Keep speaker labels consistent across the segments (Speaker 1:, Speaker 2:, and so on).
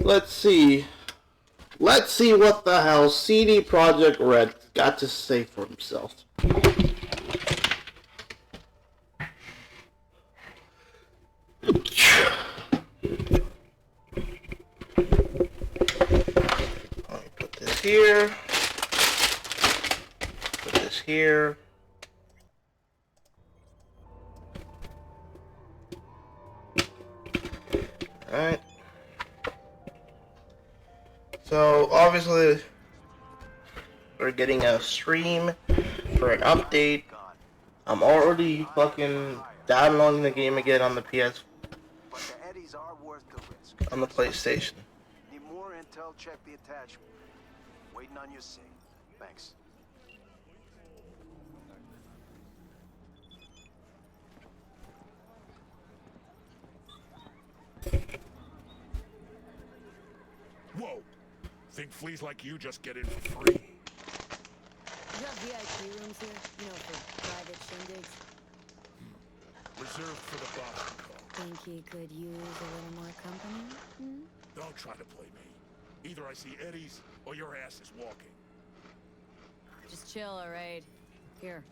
Speaker 1: Let's see. Let's see what the hell CD Projekt Red got to say for himself. Let me put this here. Put this here. Alright. So, obviously, we're getting a stream for an update. I'm already fucking downloading the game again on the on the PlayStation.
Speaker 2: Need more intel, check the attachment. Waiting on your signal. Thanks.
Speaker 3: Whoa! Think fleas like you just get in for free?
Speaker 4: You have VIP rooms here, you know, for private shindigs.
Speaker 3: Reserved for the boss.
Speaker 4: Think he could use a little more company? Hmm?
Speaker 3: Don't try to play me. Either I see Eddie's or your ass is walking.
Speaker 4: Just chill, alright? Here.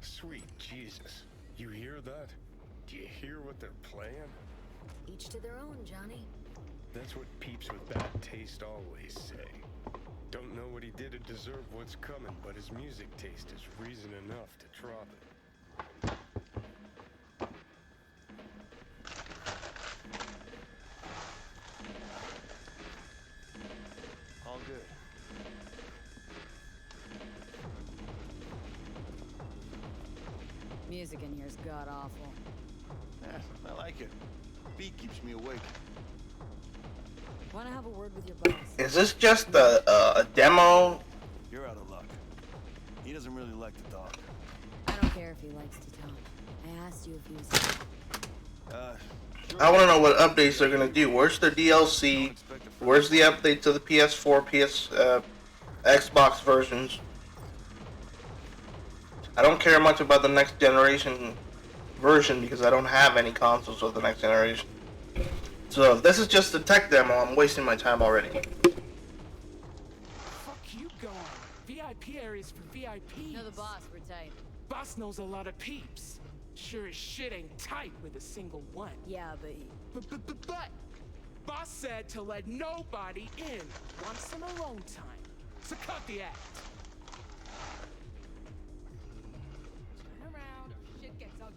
Speaker 5: Sweet Jesus. You hear that? Do you hear what they're playing?
Speaker 4: Each to their own, Johnny.
Speaker 5: That's what peeps with bad taste always say. Don't know what he did to deserve what's coming, but his music taste is reason enough to drop it.
Speaker 2: All good.
Speaker 4: Music in here's god-awful.
Speaker 2: Yeah, I like it. Beat keeps me awake.
Speaker 4: Wanna have a word with your boss?
Speaker 1: Is this just a demo?
Speaker 2: You're out of luck. He doesn't really like to talk.
Speaker 4: I don't care if he likes to talk. I asked you if he was...
Speaker 2: Sure.
Speaker 1: I want to know what updates they're gonna do. Where's the DLC? Where's the update to the PS4, Xbox versions? I don't care much about the next generation version because I don't have any consoles of the next generation. So if this is just a tech demo, I'm wasting my time already.
Speaker 6: Fuck you going. VIP areas for VIPs.
Speaker 4: No, the boss, we're tight.
Speaker 6: Boss knows a lot of peeps. Sure as shit ain't tight with a single one.
Speaker 4: Yeah, but...
Speaker 6: But boss said to let nobody in once in a long time. So cut the act. Turn around, shit gets ugly.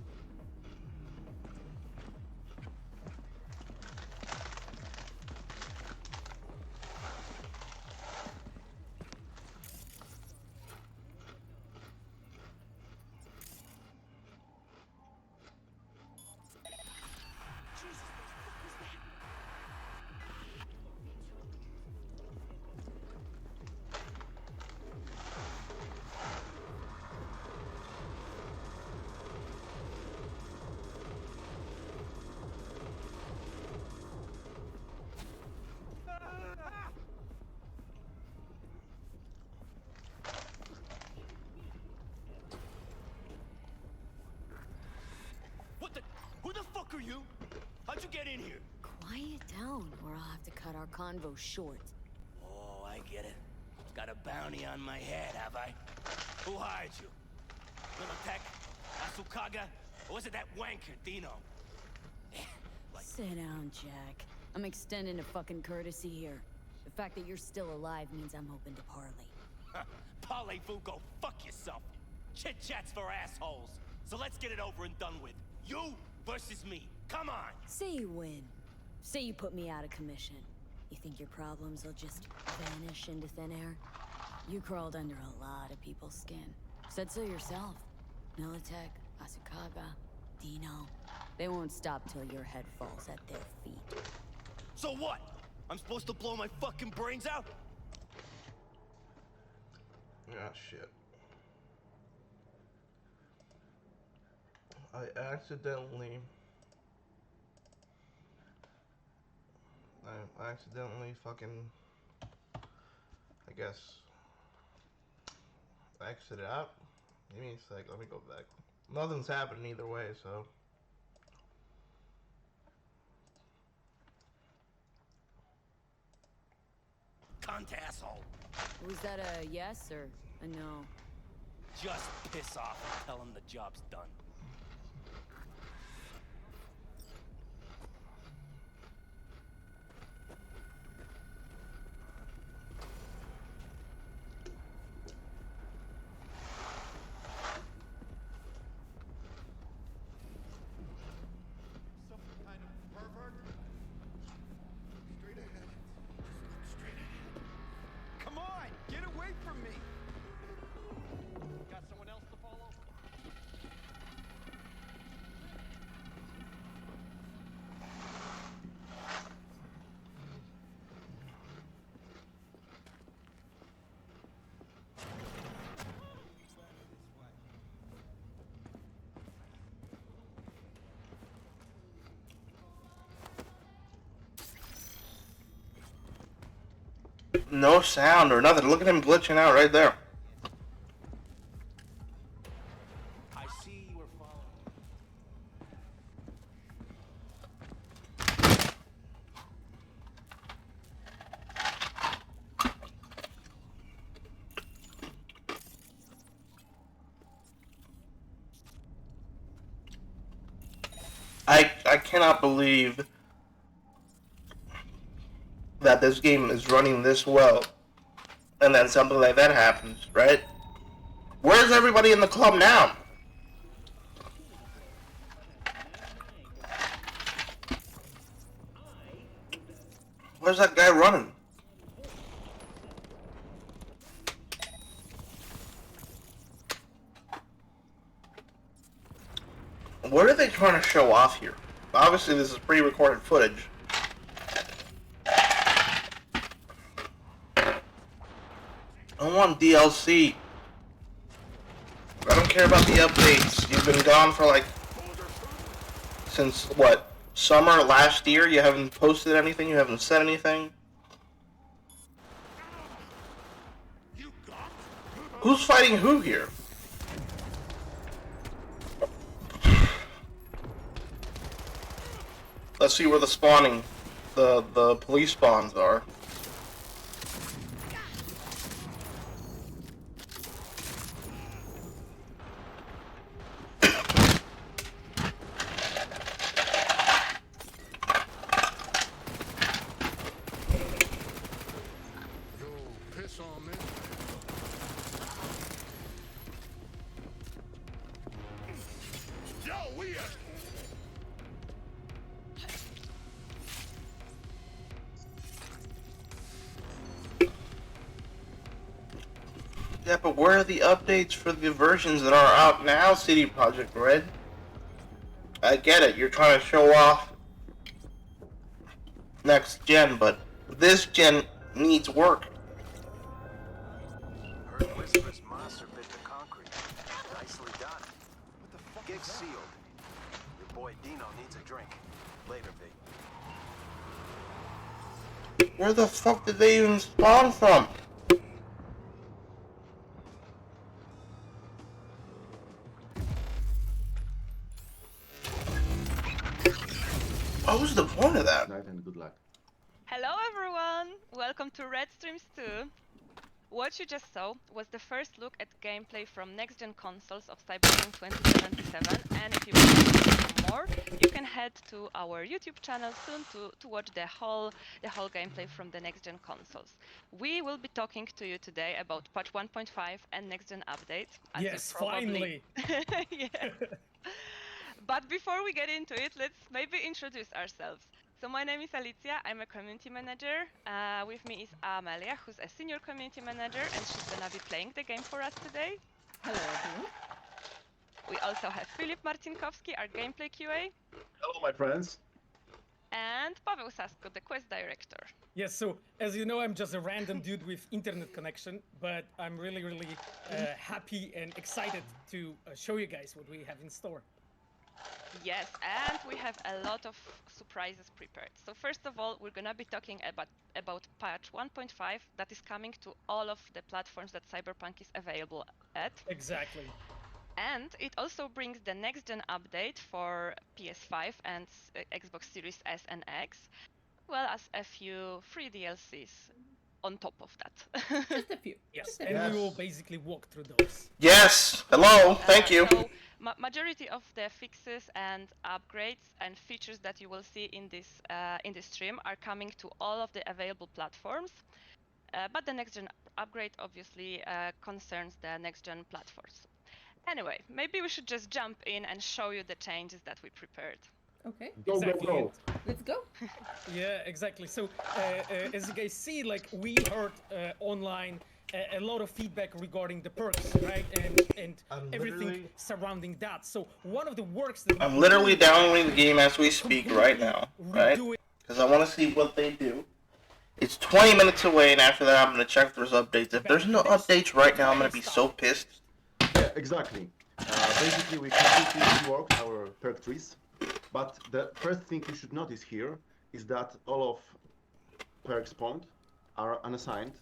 Speaker 7: Who the fuck are you? How'd you get in here?
Speaker 4: Quiet down, or I'll have to cut our convo short.
Speaker 7: Oh, I get it. Got a bounty on my head, have I? Who hired you? Militech? Asukaga? Or was it that wanker, Dino?
Speaker 4: Sit down, Jack. I'm extending a fucking courtesy here. The fact that you're still alive means I'm open to parley.
Speaker 7: Parlez-vous, go fuck yourself. Chit-chats for assholes. So let's get it over and done with. You versus me. Come on!
Speaker 4: Say you win. Say you put me out of commission. You think your problems will just vanish into thin air? You crawled under a lot of people's skin. Said so yourself. Militech, Asukaga, Dino. They won't stop till your head falls at their feet.
Speaker 7: So what? I'm supposed to blow my fucking brains out?
Speaker 1: Ah, shit. I accidentally fucking, I guess, exited out. Give me a sec, let me go back. Nothing's happening either way, so.
Speaker 7: Cunt asshole.
Speaker 4: Was that a yes or a no?
Speaker 7: Just piss off and tell him the job's done. Come on, get away from me! Got someone else to follow?
Speaker 1: No sound or nothing. Look at him glitching out right there.
Speaker 7: I see you were following.
Speaker 1: I cannot believe that this game is running this well, and then something like that happens, right? Where's everybody in the club now? Where's that guy running? What are they trying to show off here? Obviously, this is pre-recorded footage. I want DLC. I don't care about the updates. You've been gone for like, since what, summer last year? You haven't posted anything? You haven't said anything? Who's fighting who here? Let's see where the spawning, the police spawns are.
Speaker 3: Piss on me. Yo, we
Speaker 1: Yeah, but where are the updates for the versions that are out now, CD Projekt Red? I get it, you're trying to show off next gen, but this gen needs work.
Speaker 2: Heard whispers monster bit the concrete. Nicely done. What the fuck? Gig's sealed. Your boy Dino needs a drink. Later, V.
Speaker 1: Where the fuck did they even spawn from? What was the point of that?
Speaker 8: Night and good luck.
Speaker 9: Hello everyone! Welcome to Red Streams 2. What you just saw was the first look at gameplay from next-gen consoles of Cyberpunk 2077, and if you want to see more, you can head to our YouTube channel soon to watch the whole gameplay from the next-gen consoles. We will be talking to you today about patch 1.5 and next-gen update. As
Speaker 10: Yes,
Speaker 9: you probably...
Speaker 10: finally!
Speaker 9: Yeah. But before we get into it, let's maybe introduce ourselves. So my name is Alicia, I'm a community manager. With me is Amelia, who's a senior community manager, and she's gonna be playing the game for us today.
Speaker 8: Hello, everyone.
Speaker 9: We also have Filip Marcinkowski, our gameplay QA.
Speaker 10: Hello, my friends.
Speaker 9: And Paweł Sasko, the quest director.
Speaker 11: Yes, so as you know, I'm just a random dude with internet connection, but I'm really happy and excited to show you guys what we have in store.
Speaker 9: Yes, and we have a lot of surprises prepared. So first of all, we're gonna be talking about patch 1.5 that is coming to all of the platforms that Cyberpunk is available at.
Speaker 11: Exactly.
Speaker 9: And it also brings the next-gen update for PS5 and Xbox Series S and X, well as a few free DLCs on top of that.
Speaker 8: Just a few.
Speaker 11: Yes, and we will basically walk through those.
Speaker 1: Yes. Hello. Thank you.
Speaker 9: So, majority of the fixes and upgrades and features that you will see in this stream are coming to all of the available platforms. But the next-gen upgrade obviously concerns the next-gen platforms. Anyway, maybe we should just jump in and show you the changes that we prepared.
Speaker 8: Okay.
Speaker 10: Go.
Speaker 8: Let's go.
Speaker 11: Yeah, exactly. So, as you guys see, like we heard online a lot of feedback regarding the perks, right, and everything surrounding that. So one of the works that
Speaker 1: I'm literally downloading the game as we speak right now, right? Because I want to see what they do. It's 20 minutes away, and after that, I'm gonna check if there's updates. If there's no updates right now, I'm gonna be so pissed.
Speaker 10: Yeah, exactly. Basically, we completely reworked our perk trees, but the first thing you should notice here is that all of perks point are unassigned,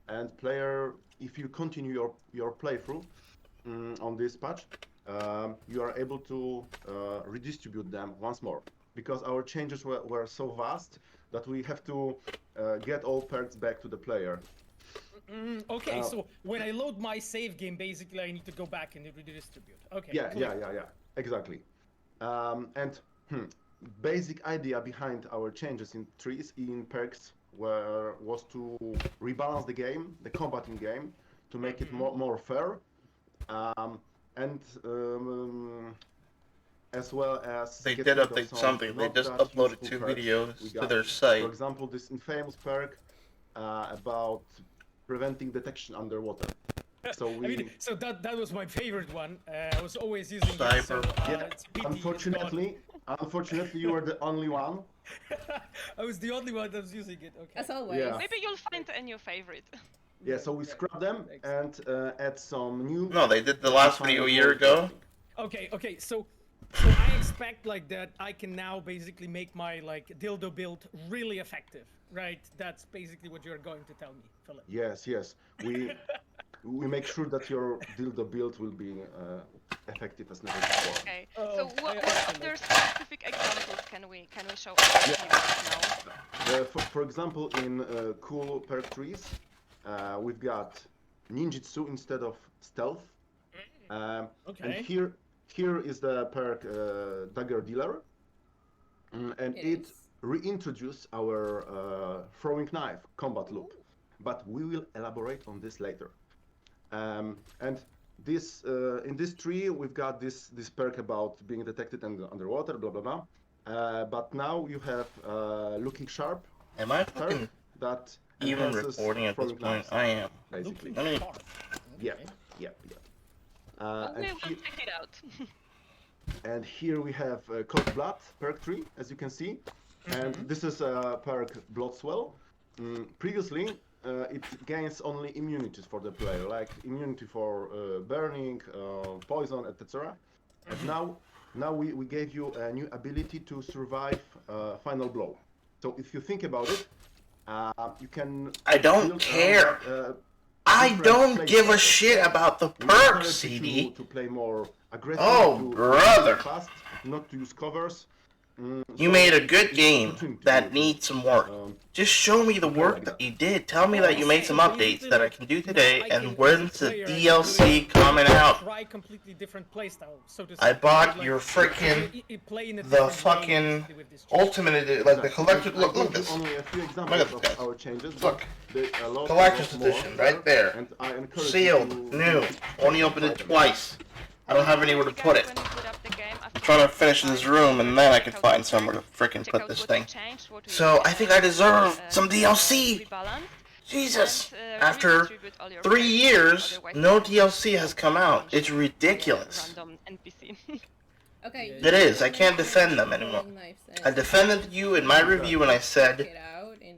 Speaker 10: and player, if you continue your playthrough on this patch, you are able to redistribute them once more, because our changes were so vast that we have to get all perks back to the player.
Speaker 11: Okay, so when I load my save game, basically I need to go back and redistribute. Okay.
Speaker 10: Yeah, exactly. And basic idea behind our changes in trees, in perks, was to rebalance the game, the combating game, to make it more fair, and as well as
Speaker 1: They did update something. They just uploaded 2 videos to their site.
Speaker 10: For example, this infamous perk about preventing detection underwater. So
Speaker 11: so that was my favorite one. I was always using
Speaker 1: Cyberpunk.
Speaker 10: Unfortunately, you were the only one.
Speaker 11: I was the only one that was using it. Okay.
Speaker 8: As always.
Speaker 10: Yeah.
Speaker 9: Maybe you'll find a new favorite.
Speaker 10: Yeah, so we scrubbed them and add some new.
Speaker 1: No, they did the last video a year ago.
Speaker 11: Okay, so I expect like that I can now basically make my like dildo build really effective, right? That's basically what you're going to tell me, Philip.
Speaker 10: Yes. We make sure that your dildo build will be effective as never before.
Speaker 9: Okay. So what other specific examples can we show us now?
Speaker 10: For example, in cool perk trees, we've got ninjutsu instead of stealth. And here is the perk Dagger Dealer, and it reintroduced our throwing knife combat loop, but we will elaborate on this later. And this in this tree we've got this perk about being detected underwater, blah blah blah. But now you have looking sharp.
Speaker 1: Am I fucking
Speaker 10: that
Speaker 1: even recording at this point? I am.
Speaker 10: Basically.
Speaker 1: I mean,
Speaker 10: Yep.
Speaker 9: We will check it out.
Speaker 10: And here we have Cold Blood perk tree, as you can see. And this is perk Blood Swell. Previously, it gains only immunities for the player, like immunity for burning, poison, etc. And now we gave you a new ability to survive final blow. So if you think about it, you can.
Speaker 1: I don't care. I don't give a shit about the perks, CD.
Speaker 10: To play more aggressive.
Speaker 1: Oh, brother.
Speaker 10: Fast, not to use covers.
Speaker 1: You made a good game that needs some work. Just show me the work that you did. Tell me that you made some updates that I can do today, and when's the DLC coming out? I bought your freaking the fucking ultimate edition, like the collector's. Look at this. Look at this, guys. Look, collector's edition right there. Sealed, new. Only opened it twice. I don't have anywhere to put it. trying to finish this room, and then I could find somewhere to frickin' put this thing. So I think I deserve some DLC! Jesus! After 3 years, no DLC has come out. It's ridiculous.
Speaker 8: Okay.
Speaker 1: It is. I can't defend them anymore. I defended you in my review and I said,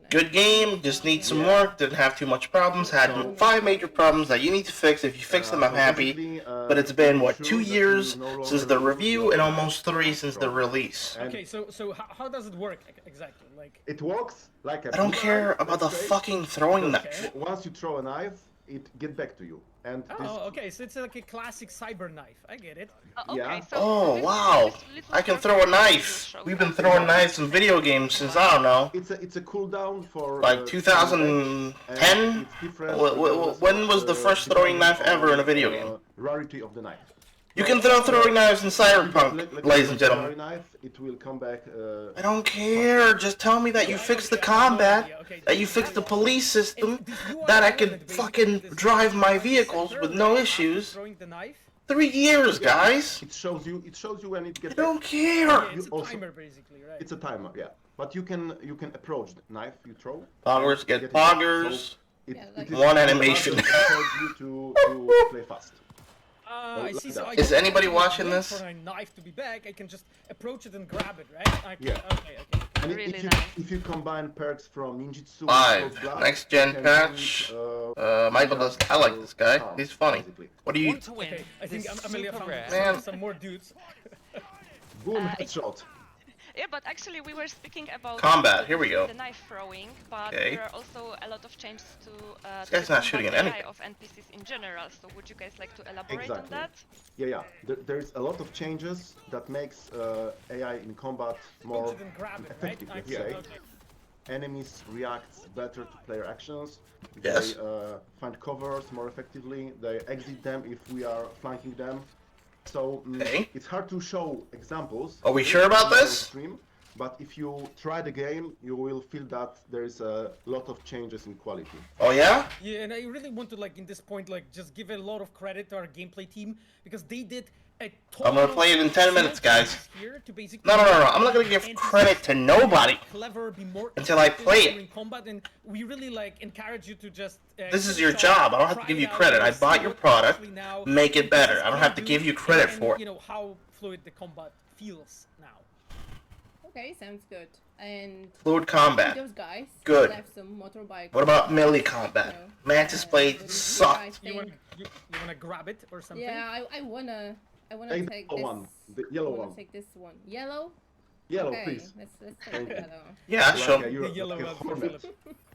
Speaker 1: good game, just needs some work, didn't have too much problems, had 5 major problems that you need to fix. If you fix them, I'm happy. But it's been, what, 2 years since the review and almost 3 since the release.
Speaker 11: Okay, so how does it work exactly? Like,
Speaker 10: it works like a...
Speaker 1: I don't care about the fucking throwing knife.
Speaker 10: Once you throw a knife, it gets back to you. And
Speaker 11: okay, so it's like a classic cyber knife. I get it.
Speaker 10: Yeah.
Speaker 1: Oh, wow. I can throw a knife. We've been throwing knives in video games since, I don't know.
Speaker 10: It's a cooldown for...
Speaker 1: Like 2010? When was the first throwing knife ever in a video game?
Speaker 10: Rarity of the knife.
Speaker 1: You can throw throwing knives in Cyberpunk, ladies and gentlemen.
Speaker 10: It will come back.
Speaker 1: I don't care. Just tell me that you fixed the combat, that you fixed the police system, that I can fucking drive my vehicles with no issues. 3 years, guys.
Speaker 10: It shows you when it gets.
Speaker 1: I don't care.
Speaker 11: It's a timer, basically, right?
Speaker 10: It's a timer, yeah. But you can approach the knife you throw.
Speaker 1: Poggers get poggers. One animation.
Speaker 10: It allows you to play fast.
Speaker 11: I see. So
Speaker 1: Is anybody watching this?
Speaker 11: For a knife to be back, I can just approach it and grab it, right?
Speaker 10: Yeah.
Speaker 11: Okay.
Speaker 10: And if you combine perks from ninjutsu,
Speaker 1: 5. Next gen patch. Michael I like this guy. He's funny. What do you?
Speaker 11: Okay, I think Amelia found some more dudes.
Speaker 10: Boom, headshot.
Speaker 9: Yeah, but actually we were speaking about
Speaker 1: combat. Here we go.
Speaker 9: The knife throwing, but
Speaker 1: okay.
Speaker 9: there are also a lot of changes to
Speaker 1: this guy's not shooting at anything.
Speaker 9: of NPCs in general. So would you guys like to elaborate on that?
Speaker 10: Yeah. There's a lot of changes that makes AI in combat more effective. Let's say. Enemies react better to player actions.
Speaker 1: Yes.
Speaker 10: They find covers more effectively. They exit them if we are flanking them. So it's hard to show examples.
Speaker 1: Are we sure about this?
Speaker 10: Stream, but if you try the game, you will feel that there is a lot of changes in quality.
Speaker 1: Oh yeah?
Speaker 11: Yeah, and I really want to in this point just give a lot of credit to our gameplay team because they did a
Speaker 1: I'm gonna play it in 10 minutes, guys. No. I'm not gonna give credit to nobody until I play it.
Speaker 11: Combat, and we really encourage you to just.
Speaker 1: This is your job. I don't have to give you credit. I bought your product. Make it better. I don't have to give you credit for it.
Speaker 11: You know how fluid the combat feels now.
Speaker 8: Okay, sounds good. And
Speaker 1: fluid combat.
Speaker 8: Those guys
Speaker 1: good.
Speaker 8: Left some motorbike.
Speaker 1: What about melee combat? Mantis Blade sucked.
Speaker 11: You wanna grab it or something?
Speaker 8: Yeah, I wanna take
Speaker 10: this
Speaker 8: one.
Speaker 10: The yellow one.
Speaker 8: Take this one. Yellow?
Speaker 10: Yellow,
Speaker 8: okay,
Speaker 10: please.
Speaker 8: Let's take yellow.
Speaker 1: Yeah, sure.
Speaker 11: The yellow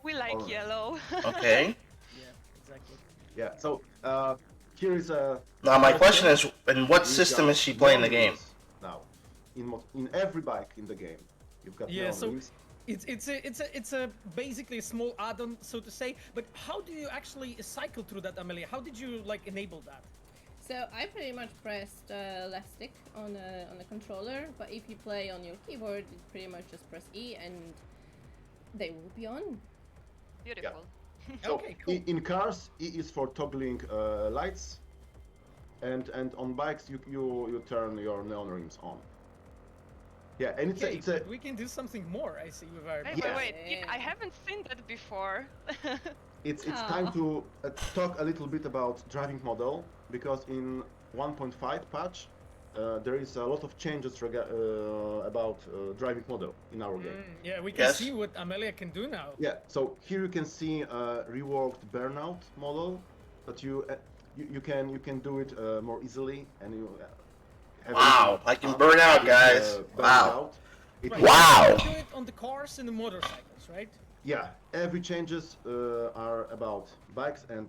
Speaker 9: We like yellow.
Speaker 1: Okay.
Speaker 11: Yeah, exactly.
Speaker 10: Yeah, so here is a...
Speaker 1: Now my question is, in what system is she playing the game?
Speaker 10: Now, in every bike in the game, you've got
Speaker 11: so it's a basically a small add-on, so to say. But how do you actually cycle through that, Amelia? How did you enable that?
Speaker 8: So I pretty much pressed left stick on the controller, but if you play on your keyboard, you pretty much just press E and they will be on.
Speaker 9: Beautiful.
Speaker 10: Yeah. So
Speaker 11: okay, cool.
Speaker 10: In cars, E is for toggling lights, and on bikes you turn your neon rims on. Yeah, and it's a
Speaker 11: we can do something more. I see with our.
Speaker 9: Wait. I haven't seen that before.
Speaker 10: It's time to talk a little bit about driving model, because in 1.5 patch there is a lot of changes about driving model in our game.
Speaker 11: Yeah, we can see what Amelia can do now.
Speaker 10: Yeah, so here you can see a reworked burnout model that you can do it more easily, and you
Speaker 1: wow, I can burn out, guys. Wow.
Speaker 11: Wow. You can do it on the cars and the motorcycles, right?
Speaker 10: Yeah, every changes are about bikes and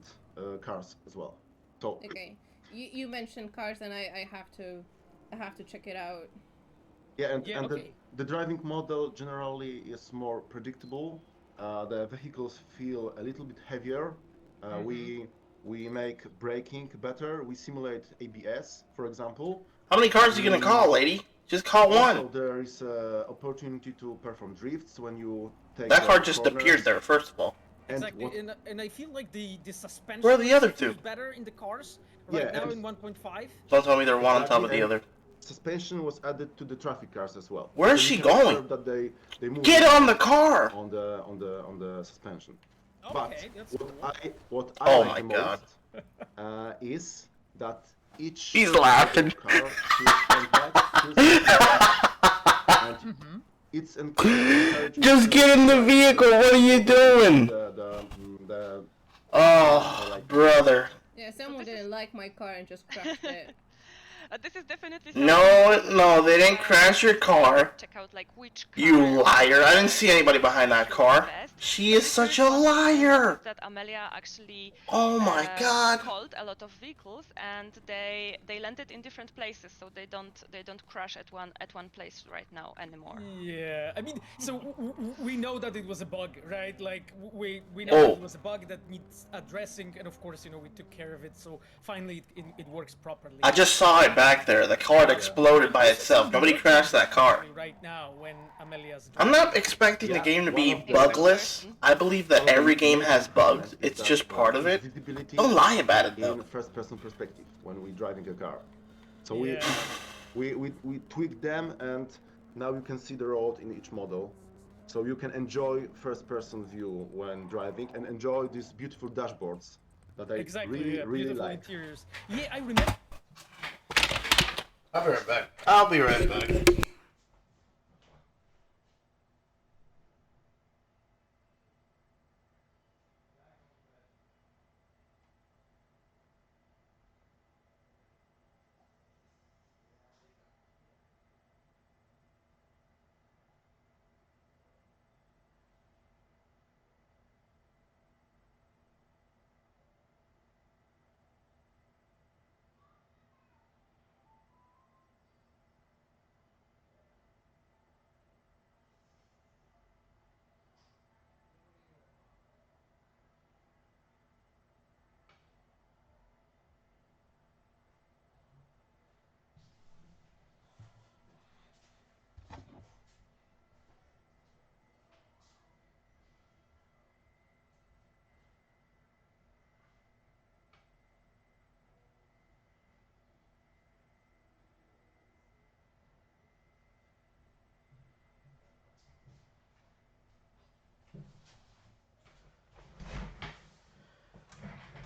Speaker 10: cars as well. So
Speaker 8: okay, you mentioned cars, and I have to check it out.
Speaker 10: Yeah, and the driving model generally is more predictable. The vehicles feel a little bit heavier. We make braking better. We simulate ABS, for example.
Speaker 1: How many cars are you gonna call, lady? Just call one.
Speaker 10: Also, there is opportunity to perform drifts when you take.
Speaker 1: That car just appeared there, first of all.
Speaker 11: Exactly, and I feel like the suspension.
Speaker 1: Where are the other two?
Speaker 11: Better in the cars right now in 1.5.
Speaker 1: Don't tell me they're one on top of the other.
Speaker 10: suspension was added to the traffic cars as well.
Speaker 1: Where's
Speaker 10: So
Speaker 1: she
Speaker 10: you can
Speaker 1: going?
Speaker 10: observe that they move
Speaker 1: Get on the car!
Speaker 10: on the suspension.
Speaker 11: Okay, that's cool.
Speaker 10: What
Speaker 1: Oh
Speaker 10: I
Speaker 1: my
Speaker 10: like the
Speaker 1: God.
Speaker 10: most is that each
Speaker 1: He's laughing.
Speaker 10: car and it's encouraged.
Speaker 1: Just get in the vehicle. What are you doing? Oh, brother.
Speaker 8: Yeah, someone didn't like my car and just crashed it.
Speaker 9: This is definitely
Speaker 1: No, they didn't crash your car.
Speaker 9: Check out like which car
Speaker 1: You liar. I didn't see anybody behind that car. She is such a liar.
Speaker 9: that Amelia actually
Speaker 1: Oh my God.
Speaker 9: called a lot of vehicles, and they landed in different places, so they don't crash at one place right now anymore.
Speaker 11: Yeah, I mean, so we know that it was a bug, right? Like we know
Speaker 1: Oh.
Speaker 11: that it was a bug that needs addressing, and of course, you know, we took care of it, so finally it works properly.
Speaker 1: I just saw it back there. The car had exploded by itself. Nobody crashed that car.
Speaker 11: Right now, when Amelia's
Speaker 1: I'm not expecting the game to be bugless. I believe that every game has bugs. It's just part of it. Don't lie about it though.
Speaker 10: In first-person perspective when we're driving a car. So
Speaker 11: Yeah.
Speaker 10: we tweaked them, and now you can see the road in each model. So you can enjoy first-person view when driving and enjoy these beautiful dashboards that I
Speaker 11: Exactly,
Speaker 10: really,
Speaker 11: yeah,
Speaker 10: really
Speaker 11: beautiful
Speaker 10: like.
Speaker 11: interiors. Yeah, I remember.
Speaker 1: I'll be right back. I'll be right back.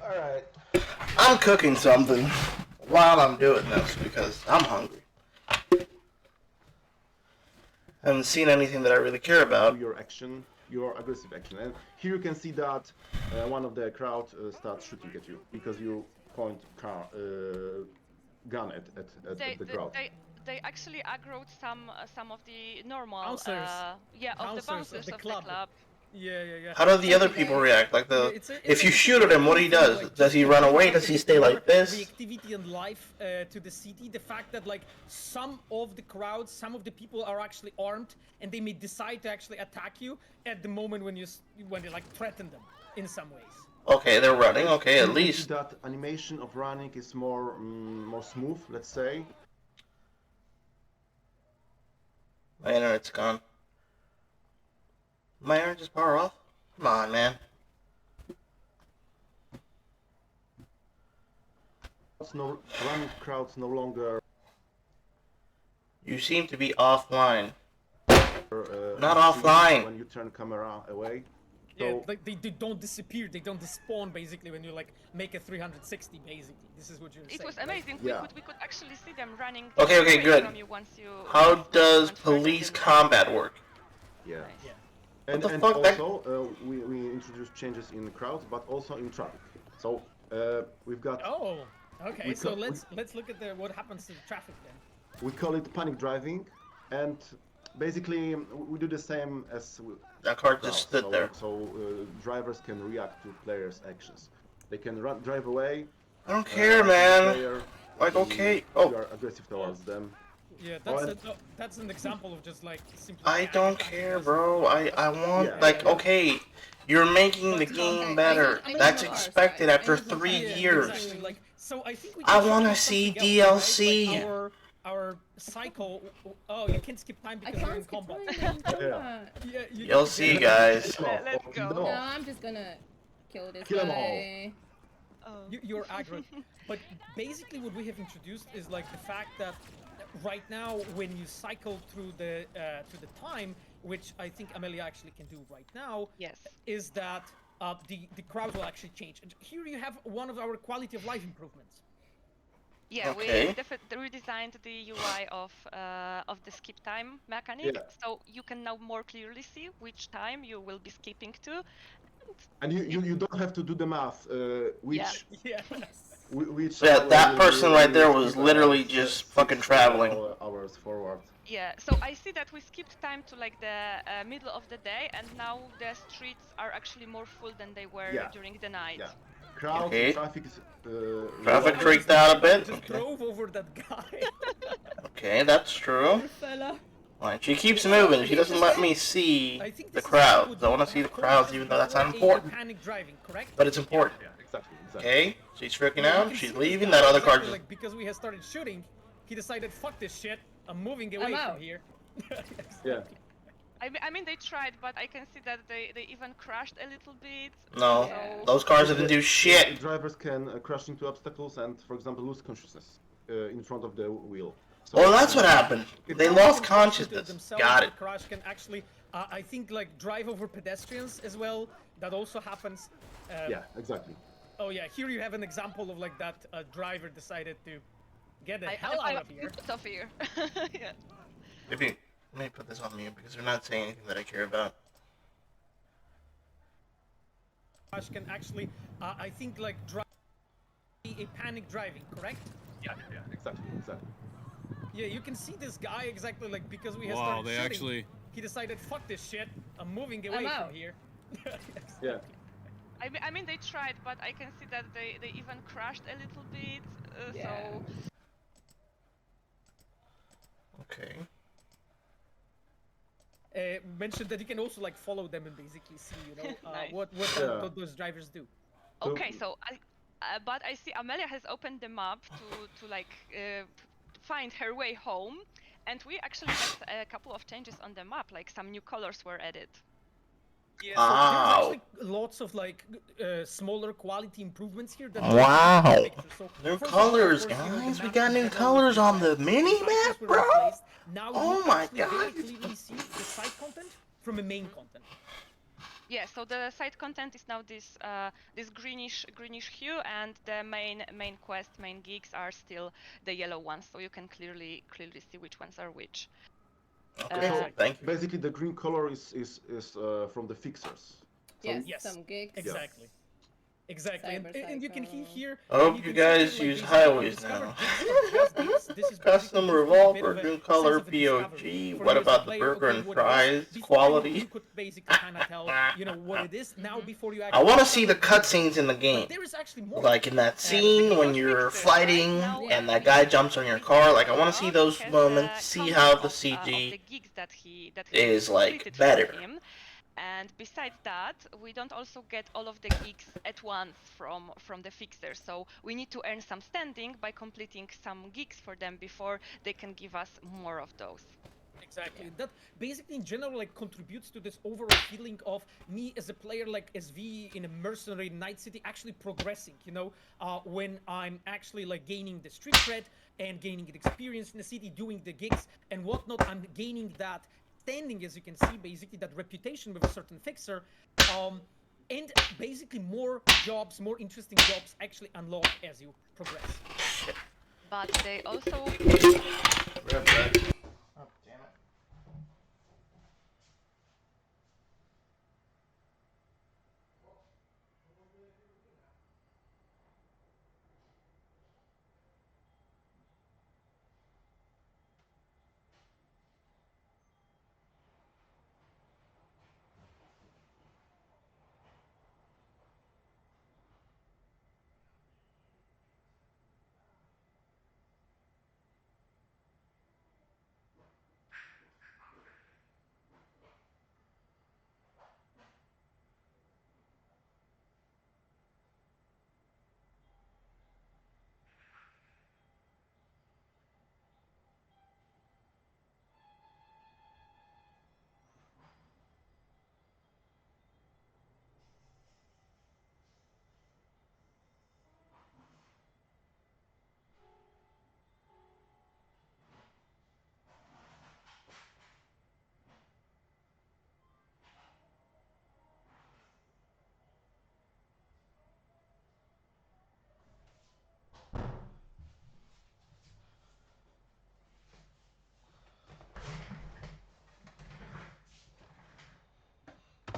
Speaker 1: Alright. I'm cooking something while I'm doing this because I'm hungry. I haven't seen anything that I really care about.
Speaker 10: Your action, your aggressive action, and here you can see that one of the crowd starts shooting at you because you point gun at the crowd.
Speaker 9: They actually aggroed some of the normal
Speaker 11: Bouncers.
Speaker 9: of the bouncers of the club.
Speaker 11: Yeah.
Speaker 1: How do the other people react? Like
Speaker 11: It's
Speaker 1: if you shoot at him, what he does? Does he run away? Does he stay like this?
Speaker 11: The activity and life to the city, the fact that like some of the crowds, some of the people are actually armed, and they may decide to actually attack you at the moment when they like threaten them in some ways.
Speaker 1: Okay, they're running. Okay, at least.
Speaker 10: That animation of running is more smooth, let's say.
Speaker 1: My internet's gone. My internet just power off? Come on, man.
Speaker 10: Running crowds no longer.
Speaker 1: You seem to be offline. Not
Speaker 10: When
Speaker 1: offline.
Speaker 10: you turn camera away.
Speaker 11: Yeah,
Speaker 10: So
Speaker 11: like they don't disappear, they don't despawn basically when you like make a 360 basically. This is what you're saying.
Speaker 9: It was
Speaker 11: right?
Speaker 9: amazing.
Speaker 10: Yeah.
Speaker 9: We could actually see them running.
Speaker 1: Okay,
Speaker 9: away
Speaker 1: good.
Speaker 9: From you once you,
Speaker 1: How
Speaker 9: once you
Speaker 1: does
Speaker 9: went further
Speaker 1: police
Speaker 9: in the-
Speaker 1: combat work?
Speaker 10: yeah.
Speaker 11: Yeah.
Speaker 10: And,
Speaker 1: the
Speaker 10: and
Speaker 1: fuck, that-
Speaker 10: also we introduced changes in the crowds, but also in traffic. So we've got
Speaker 11: Oh, okay.
Speaker 10: We
Speaker 11: So
Speaker 10: co-
Speaker 11: let's look at what happens to the traffic then.
Speaker 10: we call it panic driving, and basically we do the same as
Speaker 1: That car just stood there.
Speaker 10: So drivers can react to players' actions. They can drive away.
Speaker 1: I don't care, man.
Speaker 10: Player,
Speaker 1: Like,
Speaker 10: you-
Speaker 1: okay.
Speaker 10: You
Speaker 1: Oh,
Speaker 10: are aggressive towards them.
Speaker 11: Yeah,
Speaker 10: Well,
Speaker 11: that's an example of just like simply.
Speaker 1: I don't care, bro. I want,
Speaker 10: Yeah.
Speaker 1: like, okay. You're making the
Speaker 8: Okay,
Speaker 1: game
Speaker 8: I
Speaker 1: better.
Speaker 8: use
Speaker 1: That's
Speaker 8: the cars,
Speaker 1: expected
Speaker 8: right?
Speaker 1: after
Speaker 8: I use the
Speaker 1: 3
Speaker 8: cars.
Speaker 1: years.
Speaker 11: Exactly. Like, so I think we
Speaker 1: I
Speaker 11: can
Speaker 1: wanna
Speaker 11: try
Speaker 1: see
Speaker 11: something else,
Speaker 1: DLC.
Speaker 11: right? Like our cycle. Oh, you can't skip time
Speaker 8: I
Speaker 11: because you're
Speaker 8: can't
Speaker 11: in
Speaker 8: skip
Speaker 11: combat.
Speaker 8: time in combat.
Speaker 11: Yeah,
Speaker 1: You'll see, guys.
Speaker 9: Let's go.
Speaker 8: No, I'm just gonna kill this
Speaker 10: Kill 'em
Speaker 8: guy.
Speaker 9: Oh.
Speaker 11: You're aggro. But basically, what we have introduced is like the fact that right now, when you cycle through the time, which I think Amelia actually can do right now,
Speaker 9: Yes.
Speaker 11: is that the crowd will actually change. And here you have one of our quality of life improvements.
Speaker 9: Yeah,
Speaker 1: Okay.
Speaker 9: we redesigned the UI of the skip time mechanic, so you can now more clearly see which time you will be skipping to.
Speaker 10: And you don't have to do the math, which
Speaker 11: Yeah.
Speaker 10: which
Speaker 1: Yeah,
Speaker 10: hour
Speaker 1: that
Speaker 10: will
Speaker 1: person
Speaker 10: you-
Speaker 1: right
Speaker 10: will
Speaker 1: there
Speaker 10: you
Speaker 1: was
Speaker 10: skip,
Speaker 1: literally
Speaker 10: s-
Speaker 1: just
Speaker 10: 6
Speaker 1: fucking traveling.
Speaker 10: hours forward.
Speaker 9: Yeah, so I see that we skipped time to like the middle of the day, and now the streets are actually more full than they were
Speaker 10: Yeah.
Speaker 9: during the night.
Speaker 10: Yeah. Crowd,
Speaker 1: Okay.
Speaker 10: traffic is
Speaker 1: Traffic
Speaker 10: lower.
Speaker 1: freaked out a bit.
Speaker 11: Just
Speaker 1: Okay.
Speaker 11: drove over that guy.
Speaker 1: Okay, that's true.
Speaker 8: Poor fella.
Speaker 1: Like, she keeps moving. She doesn't let me see
Speaker 11: I think
Speaker 1: the
Speaker 11: this is
Speaker 1: crowds. I want to
Speaker 11: what
Speaker 1: see the
Speaker 11: you
Speaker 1: crowds, even though that's not
Speaker 11: before
Speaker 1: important.
Speaker 11: panic driving, correct?
Speaker 1: But it's important.
Speaker 10: Yeah, exactly.
Speaker 1: Okay, she's freaking
Speaker 11: Yeah, you
Speaker 1: out.
Speaker 11: can
Speaker 1: She's
Speaker 11: see this
Speaker 1: leaving.
Speaker 11: guy
Speaker 1: That other
Speaker 11: exactly,
Speaker 1: car just.
Speaker 11: like, because we have started shooting, he decided, fuck this shit. I'm moving away
Speaker 8: out.
Speaker 11: from here.
Speaker 10: Yeah.
Speaker 9: I mean, they tried, but I can see that they even crashed a little bit.
Speaker 1: No,
Speaker 9: So
Speaker 1: those cars didn't do shit.
Speaker 10: Drivers can crash into obstacles and, for example, lose consciousness in front of the wheel. So
Speaker 1: Well, that's what happened.
Speaker 11: If
Speaker 1: They
Speaker 11: they
Speaker 1: lost
Speaker 11: can crash into
Speaker 1: consciousness.
Speaker 11: themselves,
Speaker 1: Got
Speaker 11: the
Speaker 1: it.
Speaker 11: crash can actually, I think, like drive over pedestrians as well. That also happens.
Speaker 10: Yeah, exactly.
Speaker 11: Oh yeah, here you have an example of like that driver decided to get the hell out of here.
Speaker 9: Out of here. Yeah.
Speaker 1: Maybe let me put this on mute because they're not saying anything that I care about.
Speaker 11: Crash can actually, I think, like drive a panic driving, correct?
Speaker 10: Yeah, exactly.
Speaker 11: Yeah, you can see this guy exactly like because we have
Speaker 12: Wow,
Speaker 11: started
Speaker 12: they
Speaker 11: shooting,
Speaker 12: actually.
Speaker 11: he decided, fuck this shit, I'm moving away
Speaker 8: out.
Speaker 11: from here.
Speaker 10: Yeah.
Speaker 9: I mean, they tried, but I can see that they even crashed a little bit.
Speaker 8: Yeah.
Speaker 9: So
Speaker 1: Okay.
Speaker 11: Mentioned that you can also like follow them and basically see, you know,
Speaker 9: Nice.
Speaker 11: what
Speaker 10: Yeah.
Speaker 11: those drivers do.
Speaker 9: okay, so but I see Amelia has opened the map to like find her way home, and we actually had a couple of changes on the map, like some new colors were added.
Speaker 11: Yeah,
Speaker 1: Wow.
Speaker 11: so there's actually lots of like smaller quality improvements here. That
Speaker 1: Wow.
Speaker 11: So,
Speaker 1: New
Speaker 11: first of all, of
Speaker 1: colors,
Speaker 11: course, you know, the
Speaker 1: guys. We
Speaker 11: map
Speaker 1: got
Speaker 11: in
Speaker 1: new
Speaker 11: general
Speaker 1: colors
Speaker 11: was
Speaker 1: on the
Speaker 11: revised,
Speaker 1: mini
Speaker 11: icons
Speaker 1: map,
Speaker 11: were
Speaker 1: bro.
Speaker 11: replaced. Now
Speaker 1: Oh
Speaker 11: you
Speaker 1: my
Speaker 11: actually
Speaker 1: God.
Speaker 11: very clearly see the side content from the main content.
Speaker 9: Yeah, so the side content is now this this greenish hue, and the main quest, main gigs are still the yellow ones, so you can clearly see which ones are which.
Speaker 1: Okay, thank you.
Speaker 10: Basically, the green color is from the fixers.
Speaker 8: Yes,
Speaker 11: Yes,
Speaker 8: some gigs.
Speaker 11: exactly. Exactly, and you can see here.
Speaker 1: I hope you guys
Speaker 11: see, like,
Speaker 1: use
Speaker 11: these
Speaker 1: highways
Speaker 11: discovered
Speaker 1: now.
Speaker 11: gigs of just this is
Speaker 1: Custom
Speaker 11: basically
Speaker 1: revolver,
Speaker 11: a bit of a
Speaker 1: new
Speaker 11: sense
Speaker 1: color
Speaker 11: of a discovery
Speaker 1: POG.
Speaker 11: for
Speaker 1: What
Speaker 11: you as a
Speaker 1: about the
Speaker 11: player.
Speaker 1: burger
Speaker 11: Okay,
Speaker 1: and
Speaker 11: what it is.
Speaker 1: fries
Speaker 11: Before
Speaker 1: quality?
Speaker 11: You could basically kind of tell, you know, what it is. Now, before you
Speaker 1: I
Speaker 11: actually
Speaker 1: want to see the cutscenes in the game.
Speaker 11: But there is actually more.
Speaker 1: Like in that scene when you're fighting and that guy jumps on your car. Like I want to see those moments, see how the CG is like better.
Speaker 9: And besides that, we don't also get all of the gigs at once from the fixer. So we need to earn some standing by completing some gigs for them before they can give us more of those.
Speaker 11: Exactly. That basically in general like contributes to this overall feeling of me as a player like SV in a mercenary night city actually progressing, you know, when I'm actually like gaining the street cred and gaining the experience in the city, doing the gigs and whatnot. I'm gaining that standing, as you can see, basically that reputation with a certain fixer, and basically more jobs, more interesting jobs actually unlock as you progress.
Speaker 9: But they also
Speaker 1: Oh, damn it.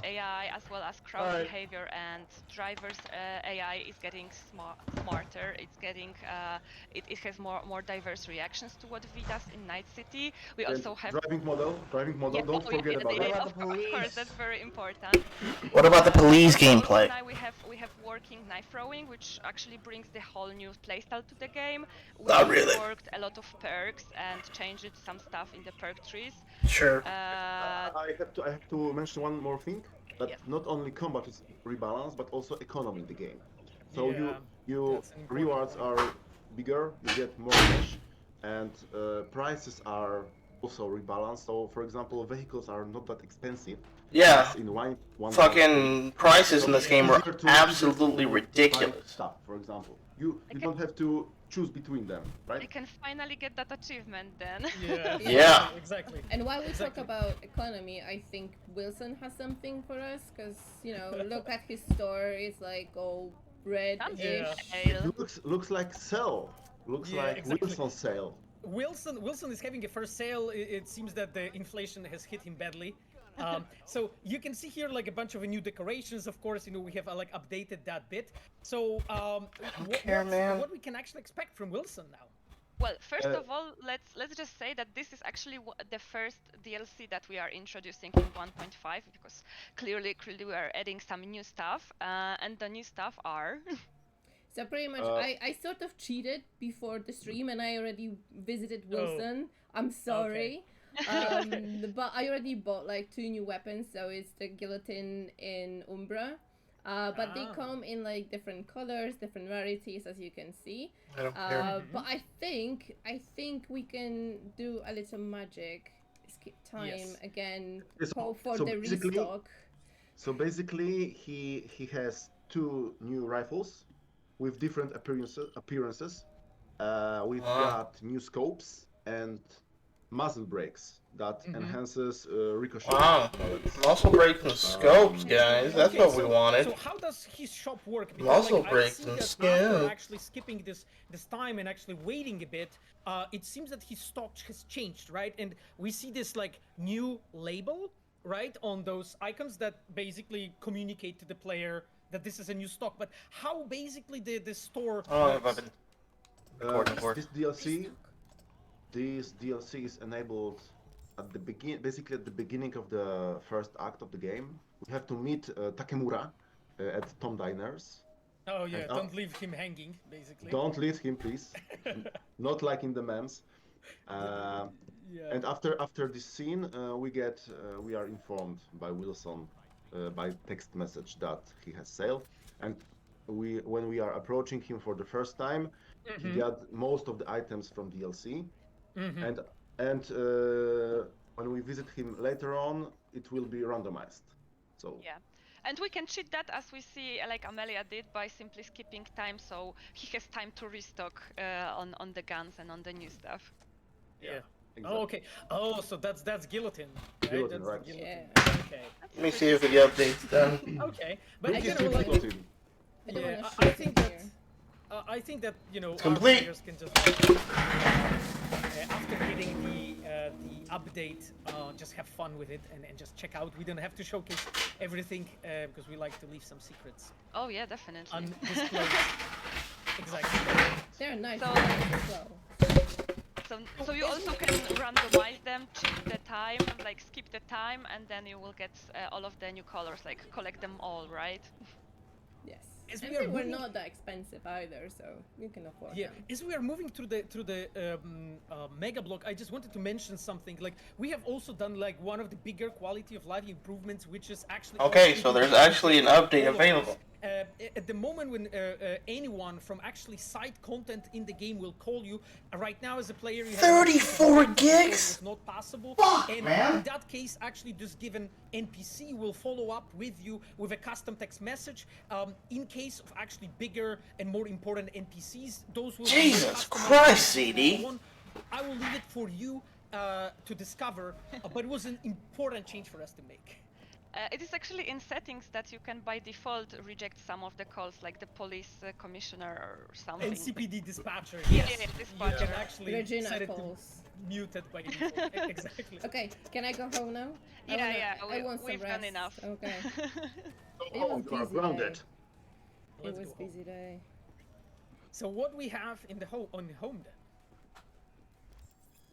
Speaker 9: AI as well as crowd behavior and drivers AI is getting smarter. It's getting it has more diverse reactions to what V does in Night City. We
Speaker 10: And
Speaker 9: also have
Speaker 10: driving model.
Speaker 9: yeah,
Speaker 10: Don't forget about that.
Speaker 9: of course, that's very important.
Speaker 1: What about the police
Speaker 9: Also
Speaker 1: gameplay?
Speaker 9: now we have working knife throwing, which actually brings the whole new playstyle to the game. We
Speaker 1: Not really.
Speaker 9: worked a lot of perks and changed some stuff in the perk trees.
Speaker 1: Sure.
Speaker 10: I have to mention one more thing. That
Speaker 9: Yes.
Speaker 10: not only combat is rebalanced, but also economy in the game. So
Speaker 11: Yeah,
Speaker 10: you
Speaker 11: that's an important
Speaker 10: rewards
Speaker 11: point.
Speaker 10: are bigger, you get more cash, and prices are also rebalanced. So, for example, vehicles are not that expensive.
Speaker 1: Yeah.
Speaker 10: As in one
Speaker 1: Fucking prices in this game are
Speaker 10: easier to
Speaker 1: absolutely
Speaker 10: buy
Speaker 1: ridiculous.
Speaker 10: stuff, for example, you don't have to choose between them,
Speaker 9: I
Speaker 10: right?
Speaker 9: can finally get that achievement then.
Speaker 11: Yeah.
Speaker 1: Yeah.
Speaker 11: Exactly.
Speaker 8: And while we talk
Speaker 11: Exactly.
Speaker 8: about economy, I think Wilson has something for us, because, you know, look at his store, it's like all red-ish.
Speaker 11: Yeah.
Speaker 10: It looks like sale. Looks
Speaker 11: Yeah,
Speaker 10: like
Speaker 11: exactly.
Speaker 10: Wilson's sale.
Speaker 11: Wilson is having a first sale. It seems that the inflation has hit him badly. So you can see here like a bunch of new decorations. Of course, you know, we have like updated that bit. So what we can actually expect from Wilson now?
Speaker 9: Well, first of all, let's just say that this is actually the first DLC that we are introducing in 1.5, because clearly we are adding some new stuff, and the new stuff are.
Speaker 8: So pretty much, I sort of cheated before the stream, and I already visited Wilson. I'm sorry. But I already bought like 2 new weapons, so it's the guillotine in Umbra. But they come in like different colors, different rarities, as you can see.
Speaker 1: I don't care.
Speaker 8: But I think we can do a little magic. Skip time again. Hope for the restock.
Speaker 10: So basically, he has 2 new rifles with different appearances. We've got new scopes and muzzle brakes that enhances ricochet.
Speaker 1: Wow. Muscle brakes and scopes, guys. That's what we wanted.
Speaker 11: So how does his shop work? Because,
Speaker 1: Muscle
Speaker 11: I
Speaker 1: brakes
Speaker 11: see
Speaker 1: and
Speaker 11: that after
Speaker 1: scopes.
Speaker 11: actually skipping this time and actually waiting a bit, it seems that his stock has changed, right? And we see this like new label, right, on those icons that basically communicate to the player that this is a new stock. But how basically the store works?
Speaker 10: This DLC is enabled at the basically at the beginning of the first act of the game. We have to meet Takemura at Tom Diners.
Speaker 11: Oh yeah, don't leave him hanging, basically.
Speaker 10: Don't leave him, please. Not like in the memes. And after this scene, we are informed by Wilson by text message that he has sale, and when we are approaching him for the first time, he got most of the items from DLC, and when we visit him later on, it will be randomized. So
Speaker 9: yeah. And we can cheat that, as we see, like Amelia did, by simply skipping time, so he has time to restock on the guns and on the new stuff.
Speaker 11: Yeah.
Speaker 10: Exactly.
Speaker 11: Oh, okay. Oh, so that's guillotine. Right?
Speaker 10: Guillotine,
Speaker 11: That's
Speaker 10: right.
Speaker 11: Guillotine.
Speaker 8: Yeah.
Speaker 11: Okay.
Speaker 1: Let me see if the update's done.
Speaker 11: Okay, but
Speaker 10: Pretty
Speaker 11: you know, like,
Speaker 10: guillotine.
Speaker 11: yeah, I think that you know, our
Speaker 1: Complete.
Speaker 11: players can just after getting the update, just have fun with it and just check out. We don't have to showcase everything because we like to leave some secrets
Speaker 9: Oh yeah, definitely.
Speaker 11: undisclosed. Exactly.
Speaker 8: They're nice
Speaker 9: So-
Speaker 8: as well.
Speaker 9: So you also can randomize them, cheat the time, like skip the time, and then you will get all of the new colors, like collect them all, right?
Speaker 8: Yes.
Speaker 11: As
Speaker 8: And
Speaker 11: we are
Speaker 8: they were
Speaker 11: moving-
Speaker 8: not that expensive either, so you can afford
Speaker 11: Yeah,
Speaker 8: them.
Speaker 11: as we are moving through the mega block, I just wanted to mention something. Like we have also done like one of the bigger quality of life improvements, which is actually
Speaker 1: Okay, so there's actually an update available.
Speaker 11: At the moment when anyone from actually side content in the game will call you, right now as a player you have
Speaker 1: 34 gigs?
Speaker 11: It's not possible.
Speaker 1: Fuck,
Speaker 11: and
Speaker 1: man.
Speaker 11: in that case, actually, this given NPC will follow up with you with a custom text message. In case of actually bigger and more important NPCs, those will
Speaker 1: Jesus
Speaker 11: be
Speaker 1: Christ, CD.
Speaker 11: I will leave it for you to discover, but it was an important change for us to make.
Speaker 9: It is actually in settings that you can by default reject some of the calls, like the police commissioner or something.
Speaker 11: And CPD dispatcher.
Speaker 9: Yeah,
Speaker 11: Yes.
Speaker 9: yeah,
Speaker 11: You
Speaker 9: dispatcher.
Speaker 11: can actually
Speaker 8: Regina
Speaker 11: set it to
Speaker 8: calls.
Speaker 11: muted by default. Exactly.
Speaker 8: Okay, can I go home now?
Speaker 9: Yeah,
Speaker 8: I want some
Speaker 9: we've
Speaker 8: rest.
Speaker 9: done enough.
Speaker 8: Okay. It
Speaker 10: Oh,
Speaker 8: was
Speaker 10: you are
Speaker 8: busy
Speaker 10: grounded.
Speaker 8: day. It
Speaker 11: Let's
Speaker 8: was
Speaker 11: go home.
Speaker 8: busy day.
Speaker 11: So what we have in the on the home then?